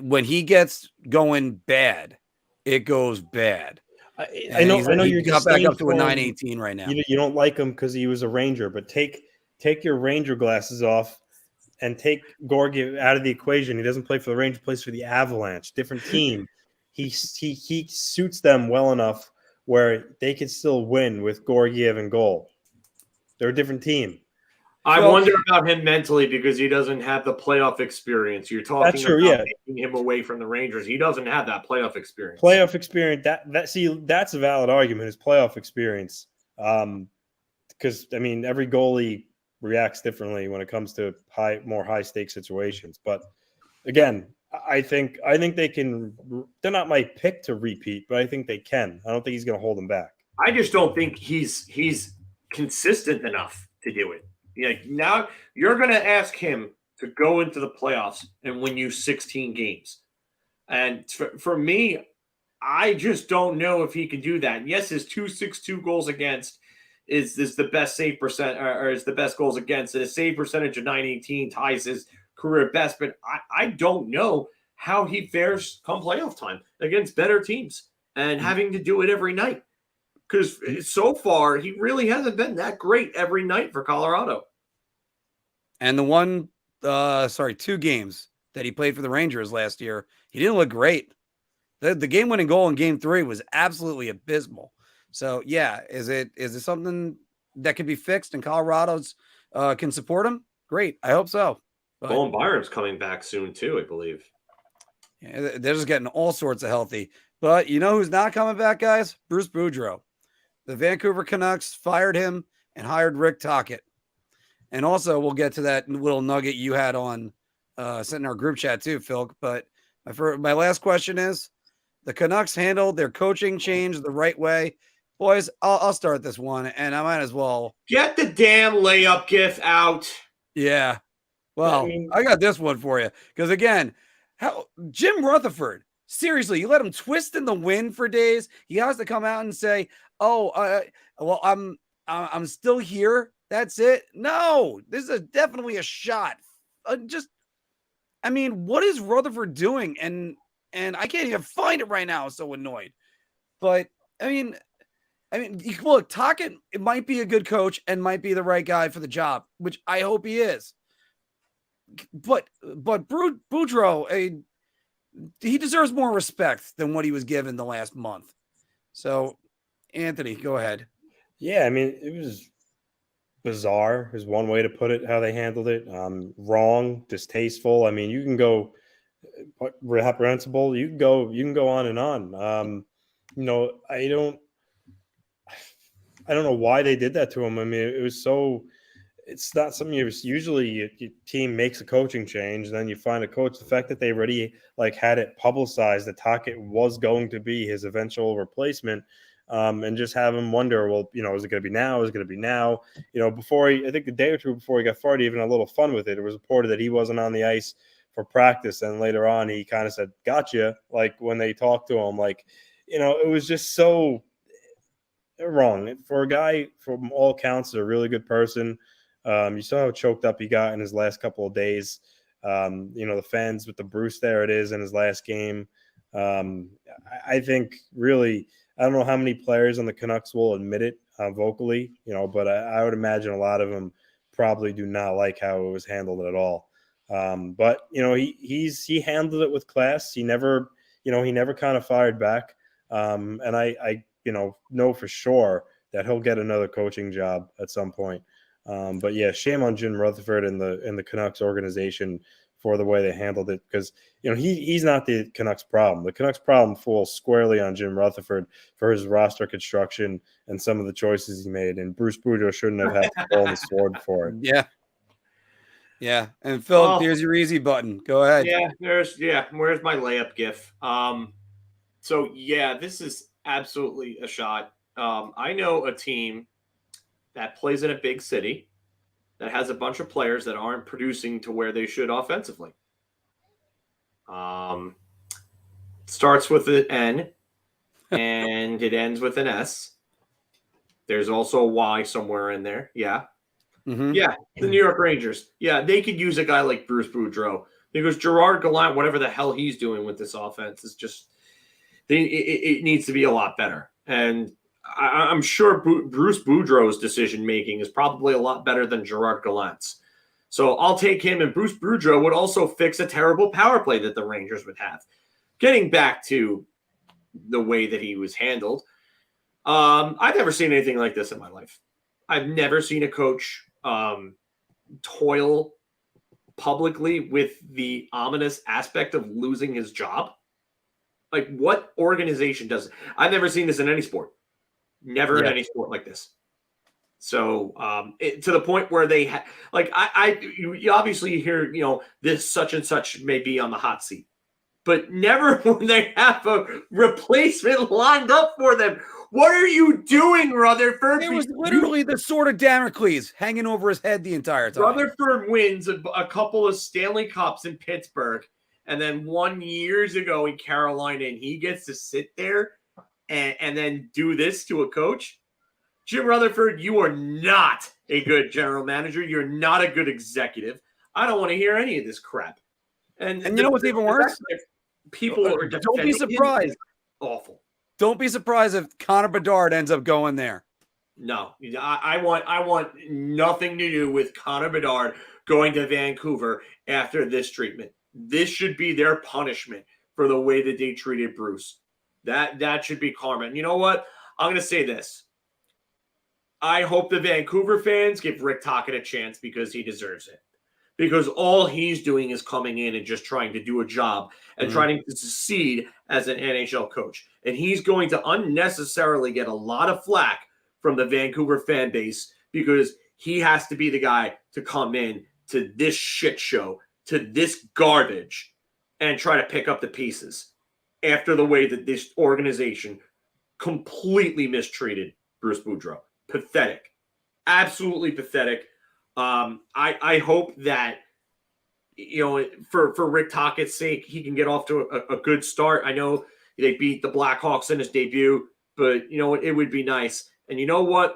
when he gets going bad, it goes bad. I know you're got back up to a 918 right now. You don't like him because he was a Ranger, but take your Ranger glasses off and take Georgiev out of the equation. He doesn't play for the Rangers, he plays for the Avalanche, different team. He suits them well enough where they can still win with Georgiev in goal. They're a different team. I wonder about him mentally because he doesn't have the playoff experience. You're talking about taking him away from the Rangers. He doesn't have that playoff experience. That's a valid argument, his playoff experience. Because every goalie reacts differently when it comes to more high stakes situations. But again, I think they can. They're not my pick to repeat, but I think they can. I don't think he's going to hold them back. I just don't think he's consistent enough to do it. Now you're going to ask him to go into the playoffs and win you 16 games. And for me, I just don't know if he can do that. And yes, his 2.62 goals against is the best save percent, or is the best goals against. And his save percentage of 918 ties his career best. But I don't know how he fares come playoff time against better teams and having to do it every night. Because so far, he really hasn't been that great every night for Colorado. And the 2 games that he played for the Rangers last year, he didn't look great. The game-winning goal in Game 3 was absolutely abysmal. So, yeah, is it something that can be fixed and Colorado's can support him? Great. I hope so. But Bowen Byram's coming back soon, too, I believe. Yeah, they're just getting all sorts of healthy. But you know who's not coming back, guys? Bruce Boudreau. The Vancouver Canucks fired him and hired Rick Tocchet. And also, we'll get to that little nugget you had on sent in our group chat too, Filk. But my last question is, the Canucks handled their coaching change the right way. Boys, I'll start this one, and I might as well. Get the damn layup gif out. Yeah. Well, I got this one for you. Because, again, Jim Rutherford, seriously, you let him twist in the wind for days. He has to come out and say, well, I'm still here. That's it. No, this is definitely a shot. What is Rutherford doing? And I can't even find it right now. I'm so annoyed. But look, Tocchet, it might be a good coach and might be the right guy for the job, which I hope he is. But Boudreau, he deserves more respect than what he was given the last month. So, Anthony, go ahead. Yeah, it was bizarre is one way to put it, how they handled it. Wrong, distasteful. You can go reprehensible. You can go on and on. I don't know why they did that to him. It was so. It's not something usually your team makes a coaching change, and then you find a coach. The fact that they already had it publicized that Tocchet was going to be his eventual replacement. And just have him wonder, well, is it going to be now? Is it going to be now? I think the day or two before he got fired, even a little fun with it. It was reported that he wasn't on the ice for practice. And later on, he kind of said, gotcha. When they talked to him, it was just so wrong for a guy from all counts, a really good person. You saw how choked up he got in his last couple of days. The fans with the Bruce, there it is in his last game. I think really, I don't know how many players on the Canucks will admit it vocally, but I would imagine a lot of them probably do not like how it was handled at all. But he handled it with class. He never kind of fired back. And I know for sure that he'll get another coaching job at some point. But yeah, shame on Jim Rutherford and the Canucks organization for the way they handled it, because he's not the Canucks problem. The Canucks problem falls squarely on Jim Rutherford for his roster construction and some of the choices he made. And Bruce Boudreau shouldn't have had to fall on the sword for it. Yeah. And Phil, here's your easy button. Go ahead. Where's my layup gif? So yeah, this is absolutely a shot. I know a team that plays in a big city that has a bunch of players that aren't producing to where they should offensively. Starts with an N and it ends with an S. There's also a Y somewhere in there. Yeah. Mm-hmm. Yeah, the New York Rangers. Yeah, they could use a guy like Bruce Boudreau, because Gerard Gallant, whatever the hell he's doing with this offense, is just it needs to be a lot better. And I'm sure Bruce Boudreau's decision-making is probably a lot better than Gerard Gallant's. So I'll take him, and Bruce Boudreau would also fix a terrible power play that the Rangers would have. Getting back to the way that he was handled, I've never seen anything like this in my life. I've never seen a coach toil publicly with the ominous aspect of losing his job. Like, what organization does it? I've never seen this in any sport. Never in any sport like this. So to the point where they you obviously hear, this such and such may be on the hot seat, but never when they have a replacement lined up for them. What are you doing, Rutherford? It was literally the sword of Damocles hanging over his head the entire time. Rutherford wins a couple of Stanley Cups in Pittsburgh, and then 1 year ago in Carolina, and he gets to sit there and then do this to a coach. Jim Rutherford, you are not a good general manager. You're not a good executive. I don't want to hear any of this crap. And you know what's even worse? People are don't be surprised. Awful. Don't be surprised if Connor Bedard ends up going there. No, I want nothing to do with Connor Bedard going to Vancouver after this treatment. This should be their punishment for the way that they treated Bruce. That should be karma. And you know what? I'm going to say this. I hope the Vancouver fans give Rick Tocchet a chance, because he deserves it. Because all he's doing is coming in and just trying to do a job and trying to succeed as an NHL coach. And he's going to unnecessarily get a lot of flack from the Vancouver fan base, because he has to be the guy to come in to this shit show, to this garbage, and try to pick up the pieces after the way that this organization completely mistreated Bruce Boudreau. Pathetic. Absolutely pathetic. I hope that, for Rick Tocchet's sake, he can get off to a good start. I know they beat the Blackhawks in his debut, but it would be nice. And you know what?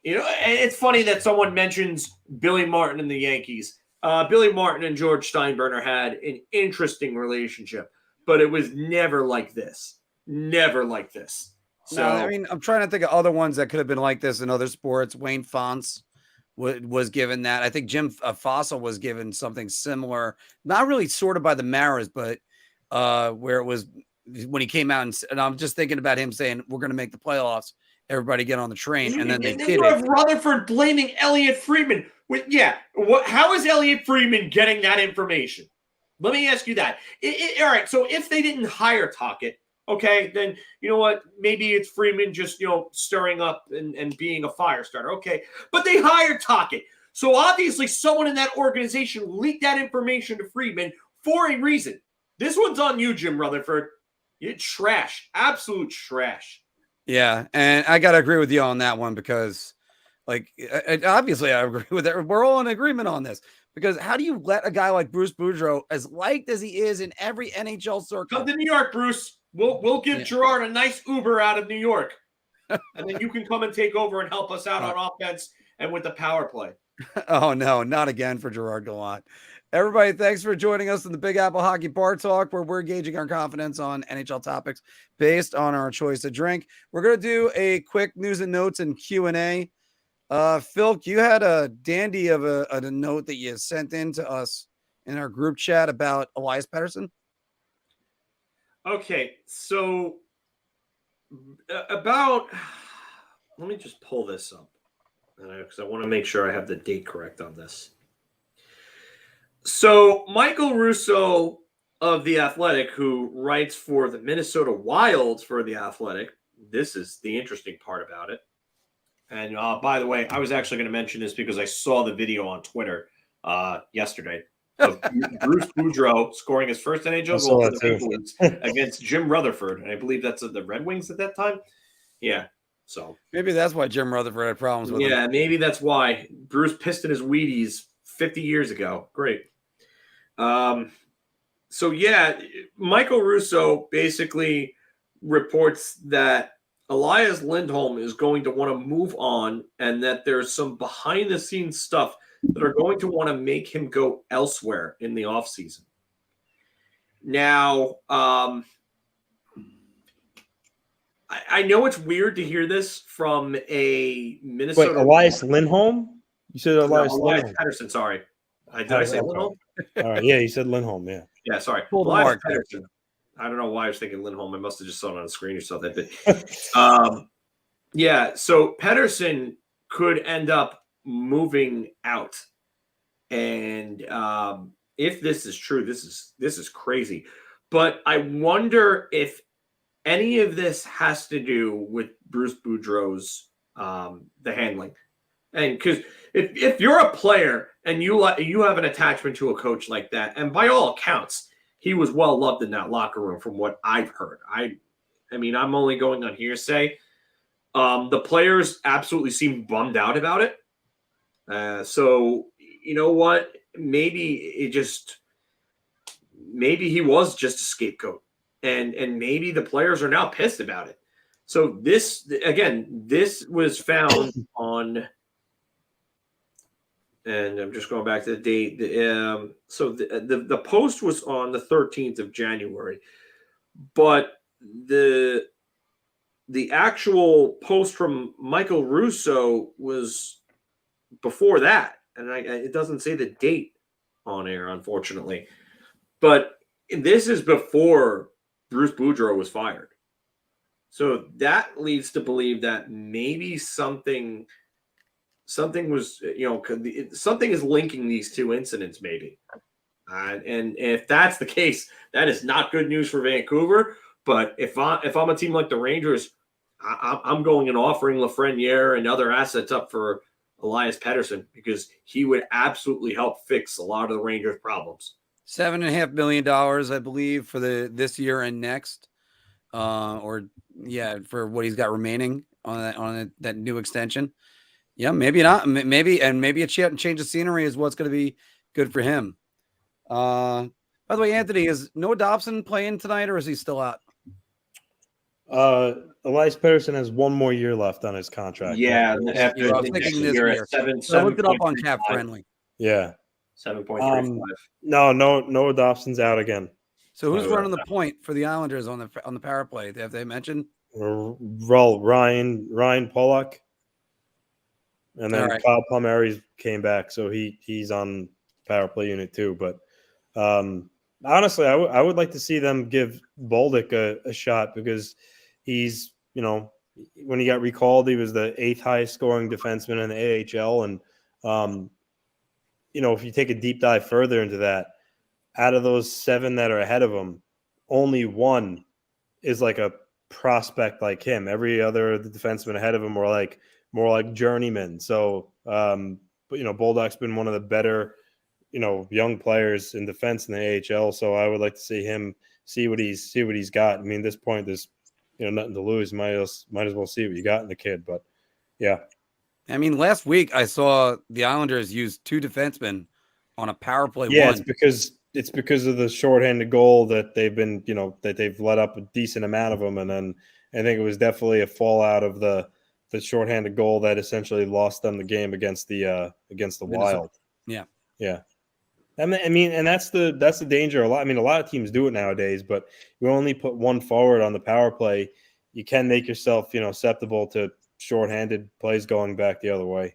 It's funny that someone mentions Billy Martin and the Yankees. Billy Martin and George Steinbrenner had an interesting relationship, but it was never like this. Never like this. So no, I mean, I'm trying to think of other ones that could have been like this in other sports. Wayne Fonts was given that. I think Jim Fossil was given something similar, not really sorted by the Maras, but where it was when he came out and I'm just thinking about him saying, we're going to make the playoffs. Everybody get on the train. And then they did it. Rutherford blaming Elliot Friedman. How is Elliot Friedman getting that information? Let me ask you that. All right, so if they didn't hire Tocchet, okay, then you know what? Maybe it's Friedman just, stirring up and being a fire starter. Okay, but they hired Tocchet. So obviously someone in that organization leaked that information to Friedman for a reason. This one's on you, Jim Rutherford. You're trash. Absolute trash. Yeah, and I got to agree with you on that one, because obviously I agree with it. We're all in agreement on this, because how do you let a guy like Bruce Boudreau, as liked as he is in every NHL circle, come to New York, Bruce? We'll give Gerard a nice Uber out of New York, and then you can come and take over and help us out on offense and with the power play. Oh, no, not again for Gerard Gallant. Everybody, thanks for joining us in the Big Apple Hockey Bar Talk, where we're gauging our confidence on NHL topics based on our choice of drink. We're going to do a quick news and notes and Q&A. Filk, you had a dandy of a note that you sent in to us in our group chat about Elias Pettersson. Okay, so let me just pull this up because I want to make sure I have the date correct on this. So Michael Russo of The Athletic, who writes for the Minnesota Wild for The Athletic, this is the interesting part about it. And by the way, I was actually going to mention this because I saw the video on Twitter yesterday of Bruce Boudreau scoring his first NHL goal for the Maple Leafs against Jim Rutherford. And I believe that's the Red Wings at that time. Yeah. So maybe that's why Jim Rutherford had problems with him. Yeah, maybe that's why. Bruce pissed in his Wheaties 50 years ago. Great. So yeah, Michael Russo basically reports that Elias Lindholm is going to want to move on and that there's some behind the scenes stuff that are going to want to make him go elsewhere in the offseason. Now, I know it's weird to hear this from a Minnesota. Wait, Elias Lindholm? You said Elias Lindholm. Pettersson, sorry. Did I say Lindholm? All right, yeah, you said Lindholm, yeah. Yeah, sorry. Elias Pettersson. I don't know why I was thinking Lindholm. I must have just saw it on the screen or something. But, yeah, so Pettersson could end up moving out. And if this is true, this is crazy. But I wonder if any of this has to do with Bruce Boudreau's the handling. And because if you're a player and you have an attachment to a coach like that, and by all accounts, he was well loved in that locker room from what I've heard. I mean, I'm only going on hearsay. The players absolutely seemed bummed out about it. So you know what? Maybe he was just a scapegoat, and maybe the players are now pissed about it. So this was found on. And I'm just going back to the date. So the post was on the 13th of January, but the actual post from Michael Russo was before that, and it doesn't say the date on air, unfortunately. But this is before Bruce Boudreau was fired, so that leads to believe that maybe something was, something is linking these two incidents, maybe. And if that's the case, that is not good news for Vancouver. But if I'm a team like the Rangers, I'm going and offering Lafreniere and other assets up for Elias Pettersson because he would absolutely help fix a lot of the Rangers' problems. $7.5 million, I believe, for this year and next, for what he's got remaining on that new extension. Yeah, maybe not. Maybe a change of scenery is what's going to be good for him. By the way, Anthony, is Noah Dobson playing tonight, or is he still out? Elias Pettersson has one more year left on his contract. Yeah, after I was thinking this year. I looked it up on Cap Friendly. Yeah, 7.35. No, Noah Dobson's out again. So who's running the point for the Islanders on the power play? Have they mentioned? Ryan Pollock. And then right. Kyle Palmieri came back, so he's on power play unit too. But honestly, I would like to see them give Bolduc a shot because he's, when he got recalled, he was the 8th highest scoring defenseman in the AHL. And, if you take a deep dive further into that, out of those 7 that are ahead of him, only one is like a prospect like him. Every other defenseman ahead of him were like more like journeyman. So, Bolduc's been one of the better, young players in defense in the AHL. So I would like to see him see what he's got. I mean, at this point, there's, nothing to lose. Might as well see what you got in the kid. But yeah. I mean, last week I saw the Islanders use 2 defensemen on a power play. Yeah, it's because of the shorthanded goal that they've been, that they've let up a decent amount of them. And then I think it was definitely a fallout of the shorthanded goal that essentially lost them the game against the Wild. Yeah. Yeah. I mean, and that's the danger. A lot of teams do it nowadays, but you only put one forward on the power play. You can make yourself, susceptible to shorthanded plays going back the other way.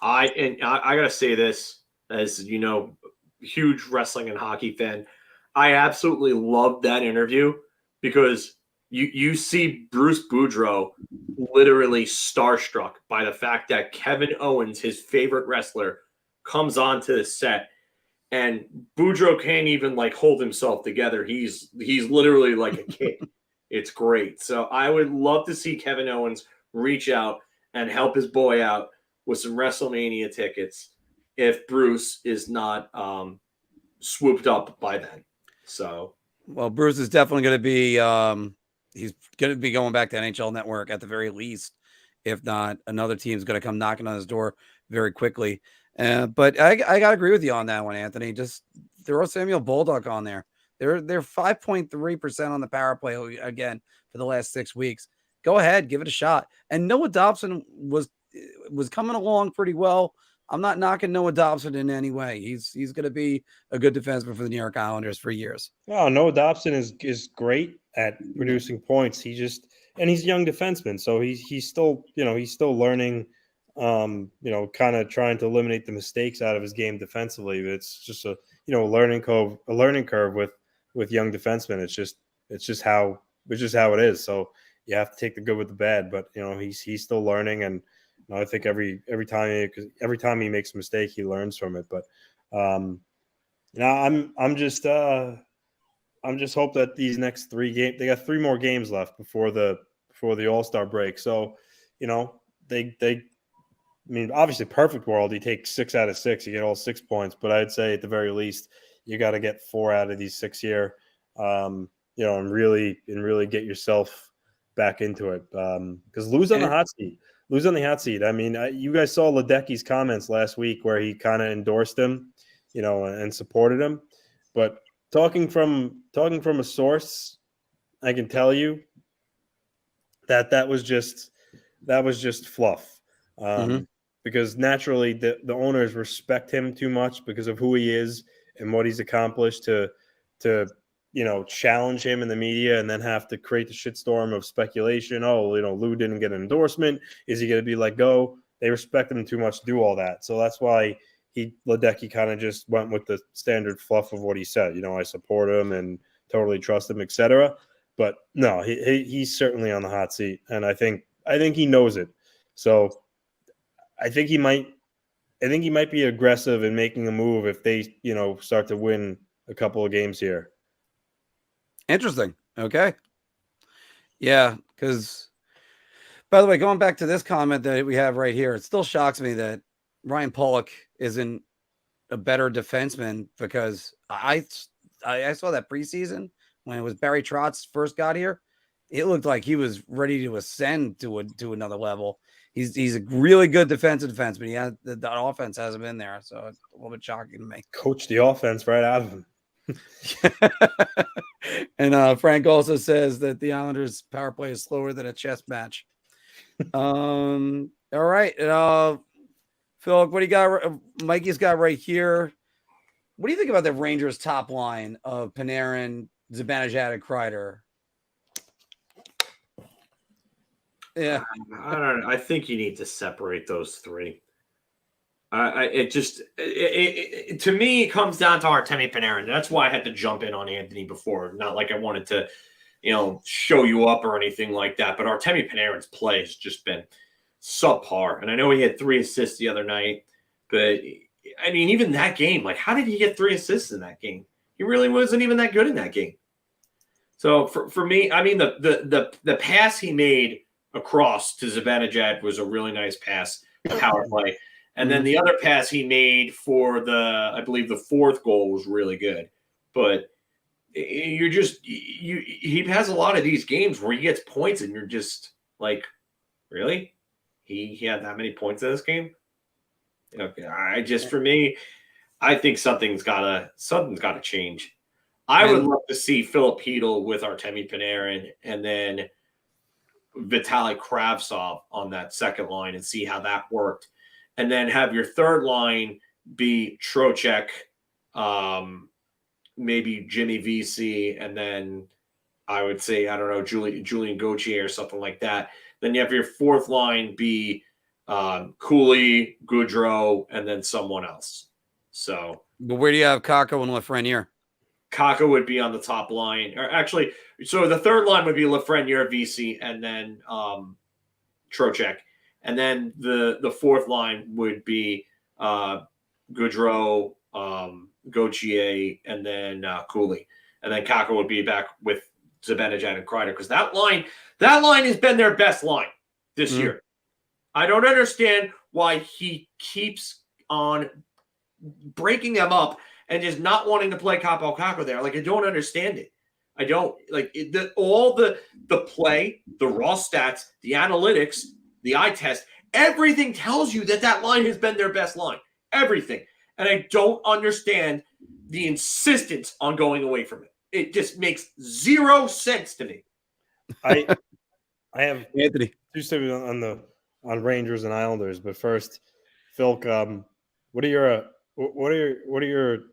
I gotta say this, as huge wrestling and hockey fan. I absolutely loved that interview because you see Bruce Boudreau literally starstruck by the fact that Kevin Owens, his favorite wrestler, comes onto the set, and Boudreau can't even hold himself together. He's literally like a kid. It's great. So I would love to see Kevin Owens reach out and help his boy out with some WrestleMania tickets if Bruce is not swooped up by then. So, well, Bruce is definitely going to be he's going to be going back to NHL Network at the very least. If not, another team's going to come knocking on his door very quickly. But I got to agree with you on that one, Anthony. Just throw Samuel Bolduc on there. They're 5.3% on the power play again for the last 6 weeks. Go ahead, give it a shot. And Noah Dobson was coming along pretty well. I'm not knocking Noah Dobson in any way. He's going to be a good defenseman for the New York Islanders for years. Oh, Noah Dobson is great at producing points. He's a young defenseman, so he's still learning. Kind of trying to eliminate the mistakes out of his game defensively. It's just a learning curve with young defensemen. It's just how it is. So you have to take the good with the bad. But he's still learning, and I think every time he makes a mistake, he learns from it. But I'm just hope that these next 3 games, they got 3 more games left before the All-Star break. So obviously, perfect world, you take 6 out of 6, you get all 6 points. But I'd say at the very least, you got to get 4 out of these 6 here, and really get yourself back into it. Because lose on the hot seat. I mean, you guys saw Ledecky's comments last week where he kind of endorsed him, and supported him. But talking from a source, I can tell you that was just fluff. Because naturally the owners respect him too much because of who he is and what he's accomplished to challenge him in the media and then have to create the shitstorm of speculation. Oh, Lou didn't get an endorsement. Is he going to be let go? They respect him too much to do all that. So that's why Ledecky kind of just went with the standard fluff of what he said. I support him and totally trust him, etc. But no, he's certainly on the hot seat, and I think he knows it. So I think he might be aggressive in making a move if they, start to win a couple of games here. Interesting. Okay. Yeah, because by the way, going back to this comment that we have right here, it still shocks me that Ryan Pollock isn't a better defenseman, because I saw that preseason when it was Barry Trotz first got here. It looked like he was ready to ascend to another level. He's a really good defenseman. The offense hasn't been there, so it's a little bit shocking to me. Coach the offense right out of him. And Frank also says that the Islanders' power play is slower than a chess match. All right, Phil, what do you got? Mikey's got right here. What do you think about the Rangers' top line of Panarin, Zibanejad, and Kreider? Yeah, I don't know. I think you need to separate those 3. To me, it comes down to Artemi Panarin. That's why I had to jump in on Anthony before. Not like I wanted to, show you up or anything like that. But Artemi Panarin's play has just been subpar. And I know he had 3 assists the other night, but I mean, even that game, how did he get 3 assists in that game? He really wasn't even that good in that game. So for me, I mean, the pass he made across to Zibanejad was a really nice pass, power play. And then the other pass he made for I believe the 4th goal was really good. But he has a lot of these games where he gets points and you're just like, really? He had that many points in this game? Okay. For me, I think something's gotta change. I would love to see Philip Hedl with Artemi Panarin, and then Vitaly Kravtsov on that second line and see how that worked. And then have your third line be Trocheck, maybe Jimmy VC, and then I would say, I don't know, Julian Gauthier or something like that. Then you have your fourth line be Cooley, Goudreau, and then someone else. So, but where do you have Kakko and Lafreniere? Kakko would be on the top line. Or actually, so the third line would be Lafreniere, VC, and then Trocheck. And then the fourth line would be Goudreau, Gauthier, and then Cooley. And then Kakko would be back with Zibanejad and Kreider, because that line has been their best line this year. I don't understand why he keeps on breaking them up and just not wanting to play Kaapo Kakko there. Like, I don't understand it. I don't like it, all the play, the raw stats, the analytics, the eye test, everything tells you that line has been their best line. Everything. And I don't understand the insistence on going away from it. It just makes zero sense to me. I have Anthony. two statements on Rangers and Islanders, but first, Filk, what are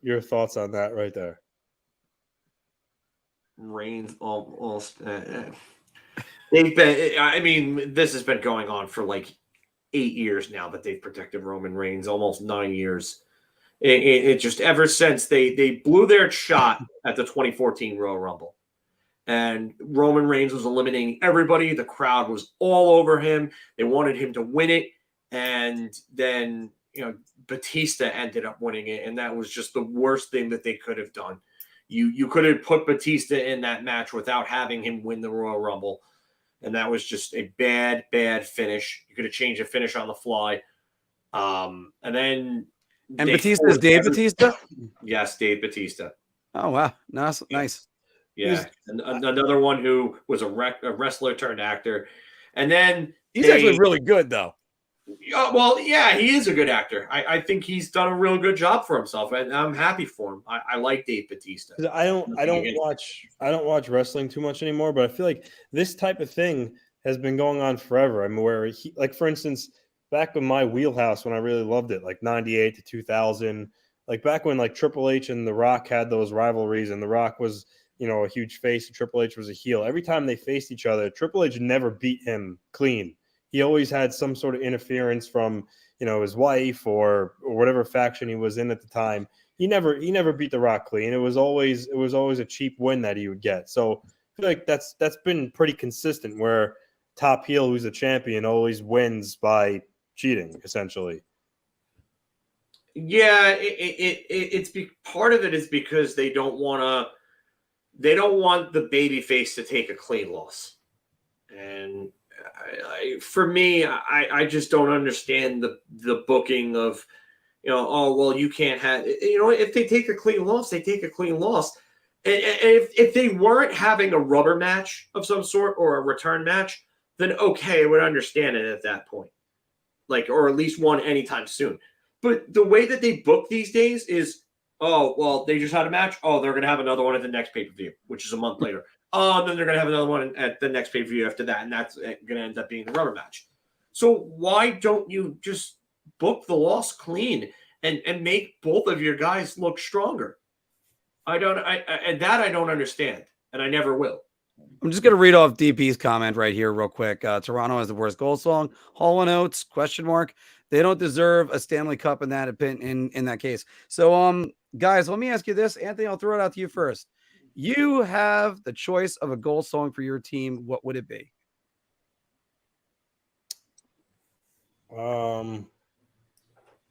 your thoughts on that right there? Reigns they've been. I mean, this has been going on for like 8 years now that they've protected Roman Reigns, almost 9 years. It just ever since they blew their shot at the 2014 Royal Rumble, and Roman Reigns was eliminating everybody. The crowd was all over him. They wanted him to win it, and then Batista ended up winning it, and that was just the worst thing that they could have done. You could have put Batista in that match without having him win the Royal Rumble, and that was just a bad finish. You could have changed the finish on the fly, and then. And Batista's Dave Batista? Yes, Dave Batista. Oh, wow. Nice. Yeah. And another one who was a wrestler turned actor. And then he's actually really good, though. Well, yeah, he is a good actor. I think he's done a real good job for himself, and I'm happy for him. I like Dave Batista. I don't watch wrestling too much anymore, but I feel like this type of thing has been going on forever. I mean, where he, like, for instance, back in my wheelhouse when I really loved it, like 98 to 2000, like back when like Triple H and The Rock had those rivalries, and The Rock was, a huge face and Triple H was a heel. Every time they faced each other, Triple H never beat him clean. He always had some sort of interference from, his wife or whatever faction he was in at the time. He never beat The Rock clean. It was always a cheap win that he would get. So I feel like that's been pretty consistent, where top heel who's a champion always wins by cheating, essentially. Yeah, part of it is because they don't want the babyface to take a clean loss, and for me, I just don't understand the booking of, you can't have, if they take a clean loss, they take a clean loss, and if they weren't having a rubber match of some sort or a return match, then okay, I would understand it at that point. Like, or at least one anytime soon. But the way that they book these days is, they just had a match. Oh, they're going to have another one at the next pay-per-view, which is a month later. Oh, then they're going to have another one at the next pay-per-view after that, and that's going to end up being the rubber match. So why don't you just book the loss clean and make both of your guys look stronger? I don't understand, and I never will. I'm just going to read off DP's comment right here real quick. Toronto has the worst goal song. Hall & Oates, ? They don't deserve a Stanley Cup in that case. So, guys, let me ask you this. Anthony, I'll throw it out to you first. You have the choice of a goal song for your team. What would it be?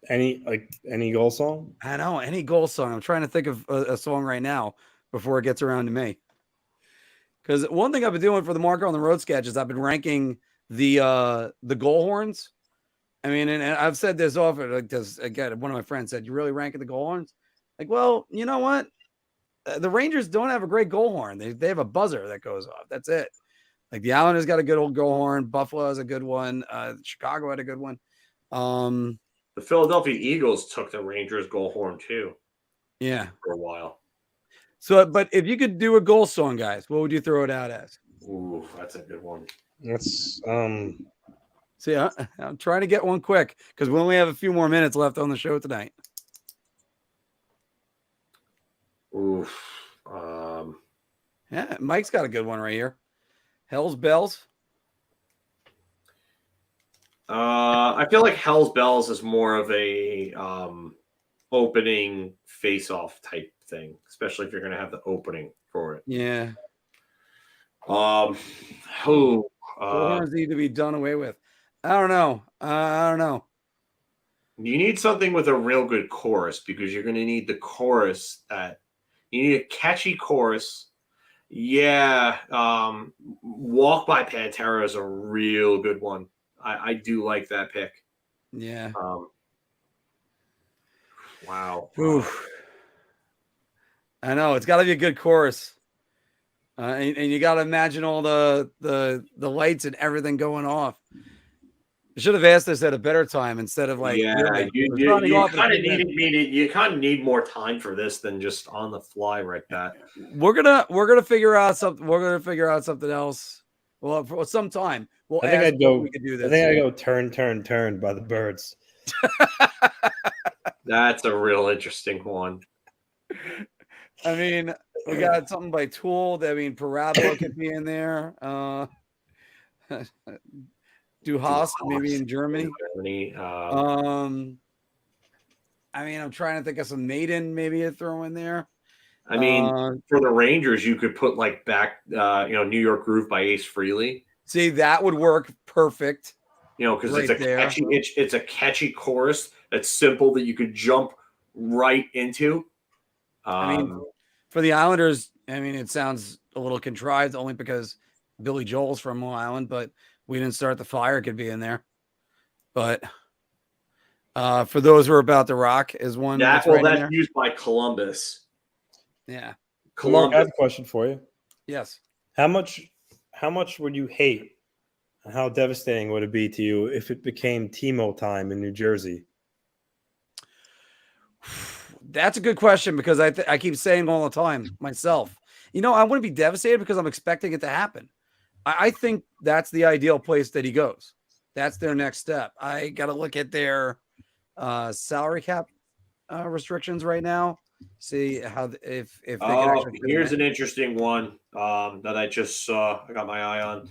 Any goal song? I know, any goal song. I'm trying to think of a song right now before it gets around to me. Because one thing I've been doing for the Marker on the Road sketch is I've been ranking the goal horns. I mean, and I've said this often. Like this again, one of my friends said, "You really ranking the goal horns?" Like, well, you know what? The Rangers don't have a great goal horn. They have a buzzer that goes off. That's it. Like the Islanders got a good old goal horn. Buffalo has a good one. Chicago had a good one. The Philadelphia Eagles took the Rangers goal horn too. Yeah, for a while. So, but if you could do a goal song, guys, what would you throw it out as? Ooh, that's a good one. That's See, I'm trying to get one quick because we only have a few more minutes left on the show tonight. Oof. Yeah, Mike's got a good one right here. Hell's Bells. I feel like Hell's Bells is more of a opening face-off type thing, especially if you're going to have the opening for it. Yeah. Bullhorns need to be done away with. I don't know. You need something with a real good chorus because you're going to need the chorus you need a catchy chorus. Yeah. Walk by Pantera is a real good one. I do like that pick. Yeah. Wow. Oof. I know it's got to be a good chorus, and you got to imagine all the lights and everything going off. I should have asked this at a better time instead of like. Yeah, you kind of need more time for this than just on the fly like that. We're gonna figure out something. We're gonna figure out something else. Well, for some time. I think I'd go. We could do this. I think I go turn by the Birds. That's a real interesting one. I mean, we got something by Tool. I mean, Parabolo could be in there. Du Hast, maybe in Germany. I mean, I'm trying to think of some Maiden maybe to throw in there. I mean, for the Rangers, you could put like back, New York Groove by Ace Frehley. See, that would work perfect. Because it's a catchy chorus that's simple that you could jump right into. I mean, for the Islanders, I mean, it sounds a little contrived only because Billy Joel's from Long Island, but We Didn't Start the Fire could be in there. But for those who are about to rock is one. That's used by Columbus. Yeah. Marc, I have a question for you. Yes. How much would you hate and how devastating would it be to you if it became Timo time in New Jersey? That's a good question because I keep saying all the time myself. I wouldn't be devastated because I'm expecting it to happen. I think that's the ideal place that he goes. That's their next step. I got to look at their salary cap restrictions right now. See how if they can actually. Here's an interesting one that I just saw. I got my eye on.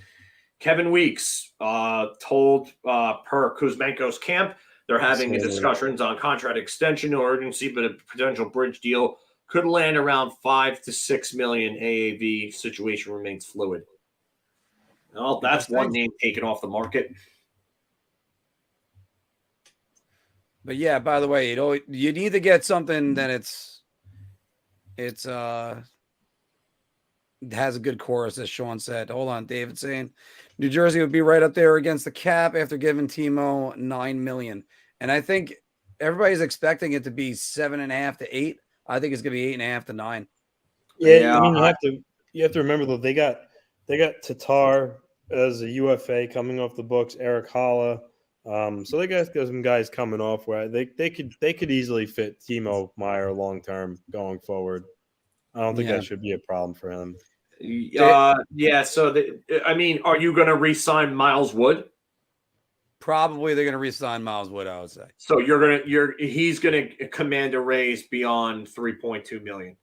Kevin Weeks told per Kuzmenko's camp they're having discussions on contract extension or urgency, but a potential bridge deal could land around 5 to 6 million AAV. Situation remains fluid. Well, that's one name taken off the market. But yeah, by the way, you need to get something that it has a good chorus, as Sean said. Hold on, David saying New Jersey would be right up there against the cap after giving Timo $9 million. And I think everybody's expecting it to be 7.5 to 8. I think it's gonna be 8.5 to 9. Yeah, I mean you have to remember though they got Tatar as a UFA coming off the books, Eric Holla. So they got some guys coming off where they could easily fit Timo Meyer long term going forward. I don't think that should be a problem for him. Yeah. So are you going to re-sign Miles Wood? Probably they're going to re-sign Miles Wood, I would say. So he's going to command a raise beyond $3.2 million.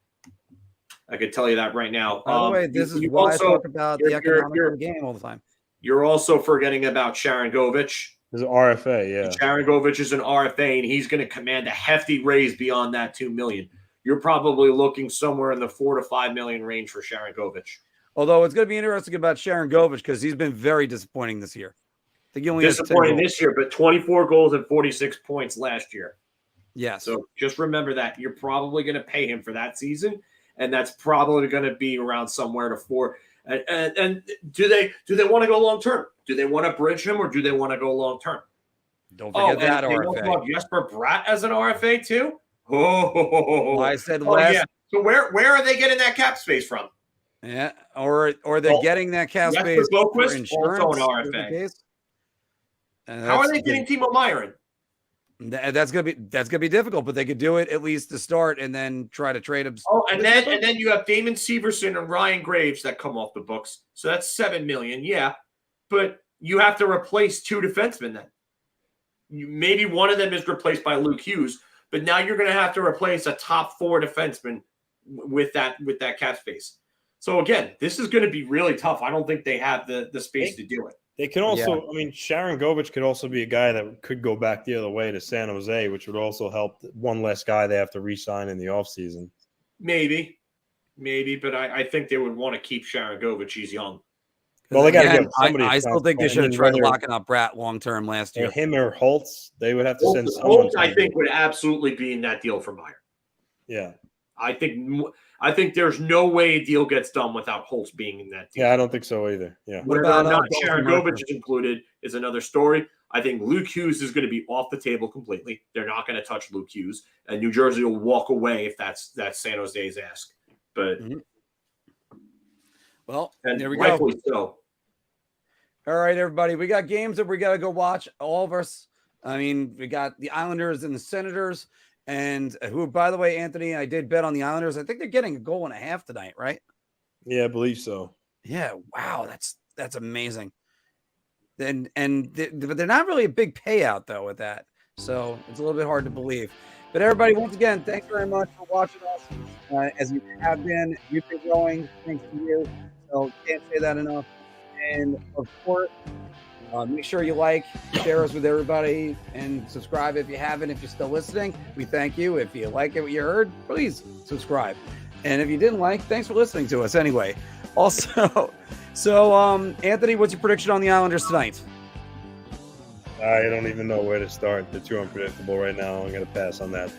I could tell you that right now. By the way, this is why I talk about the economics of the game all the time. You're also forgetting about Sharon Govich. There's an RFA, yeah. Sharon Govich is an RFA, and he's going to command a hefty raise beyond that $2 million. You're probably looking somewhere in the $4 to $5 million range for Sharon Govich. Although it's going to be interesting about Sharon Govich because he's been very disappointing this year. I think he only disappointing this year, but 24 goals and 46 points last year. Yes. So just remember that you're probably going to pay him for that season, and that's probably going to be around somewhere to 4. And do they want to go long term? Do they want to bridge him or do they want to go long term? Don't forget that RFA. They also have Jesper Bratt as an RFA too. Oh, I said last. Yeah. So where are they getting that cap space from? Yeah, or they're getting that cap space for insurance. Also an RFA. How are they getting Timo Meyer in? That's gonna be difficult, but they could do it at least to start, and then try to trade him. Oh, and then you have Damon Severson and Ryan Graves that come off the books, so that's $7 million. Yeah, but you have to replace 2 defensemen then. Maybe one of them is replaced by Luke Hughes, but now you're going to have to replace a top 4 defenseman with that cap space. So again, this is going to be really tough. I don't think they have the space to do it. They can also, I mean, Sharon Govich could also be a guy that could go back the other way to San Jose, which would also help one less guy they have to re-sign in the offseason. Maybe, but I think they would want to keep Sharon Govich. He's young. Well, they got to get somebody. I still think they should have tried locking up Bratt long term last year. Him or Holtz, they would have to send someone. Holtz, I think, would absolutely be in that deal for Meyer. Yeah, I think there's no way a deal gets done without Holtz being in that deal. Yeah, I don't think so either. Yeah. Whether or not Sharon Govich is included is another story. I think Luke Hughes is going to be off the table completely. They're not going to touch Luke Hughes, and New Jersey will walk away if that's San Jose's ask. But well, and there we rightfully go. So. All right, everybody, we got games that we got to go watch. All of us. I mean, we got the Islanders and the Senators, and who, by the way, Anthony, I did bet on the Islanders. I think they're getting a goal and a half tonight, right? Yeah, I believe so. Yeah. Wow, that's amazing. But they're not really a big payout though with that, so it's a little bit hard to believe. But everybody, once again, thanks very much for watching us. As you have been, you've been growing. Thanks to you. So can't say that enough. And of course, make sure you like, share us with everybody, and subscribe if you haven't. If you're still listening, we thank you. If you like it, what you heard, please subscribe. And if you didn't like, thanks for listening to us anyway. Also, Anthony, what's your prediction on the Islanders tonight? I don't even know where to start. They're too unpredictable right now. I'm going to pass on that.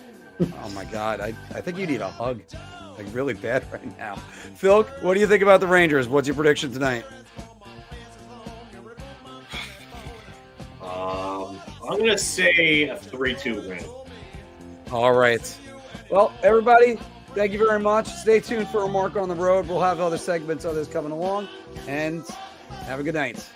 Oh, my God. I think you need a hug, like really bad right now. Filk, what do you think about the Rangers? What's your prediction tonight? I'm going to say a 3-2 win. All right. Well, everybody, thank you very much. Stay tuned for a Marc on the Road. We'll have other segments of this coming along. And have a good night.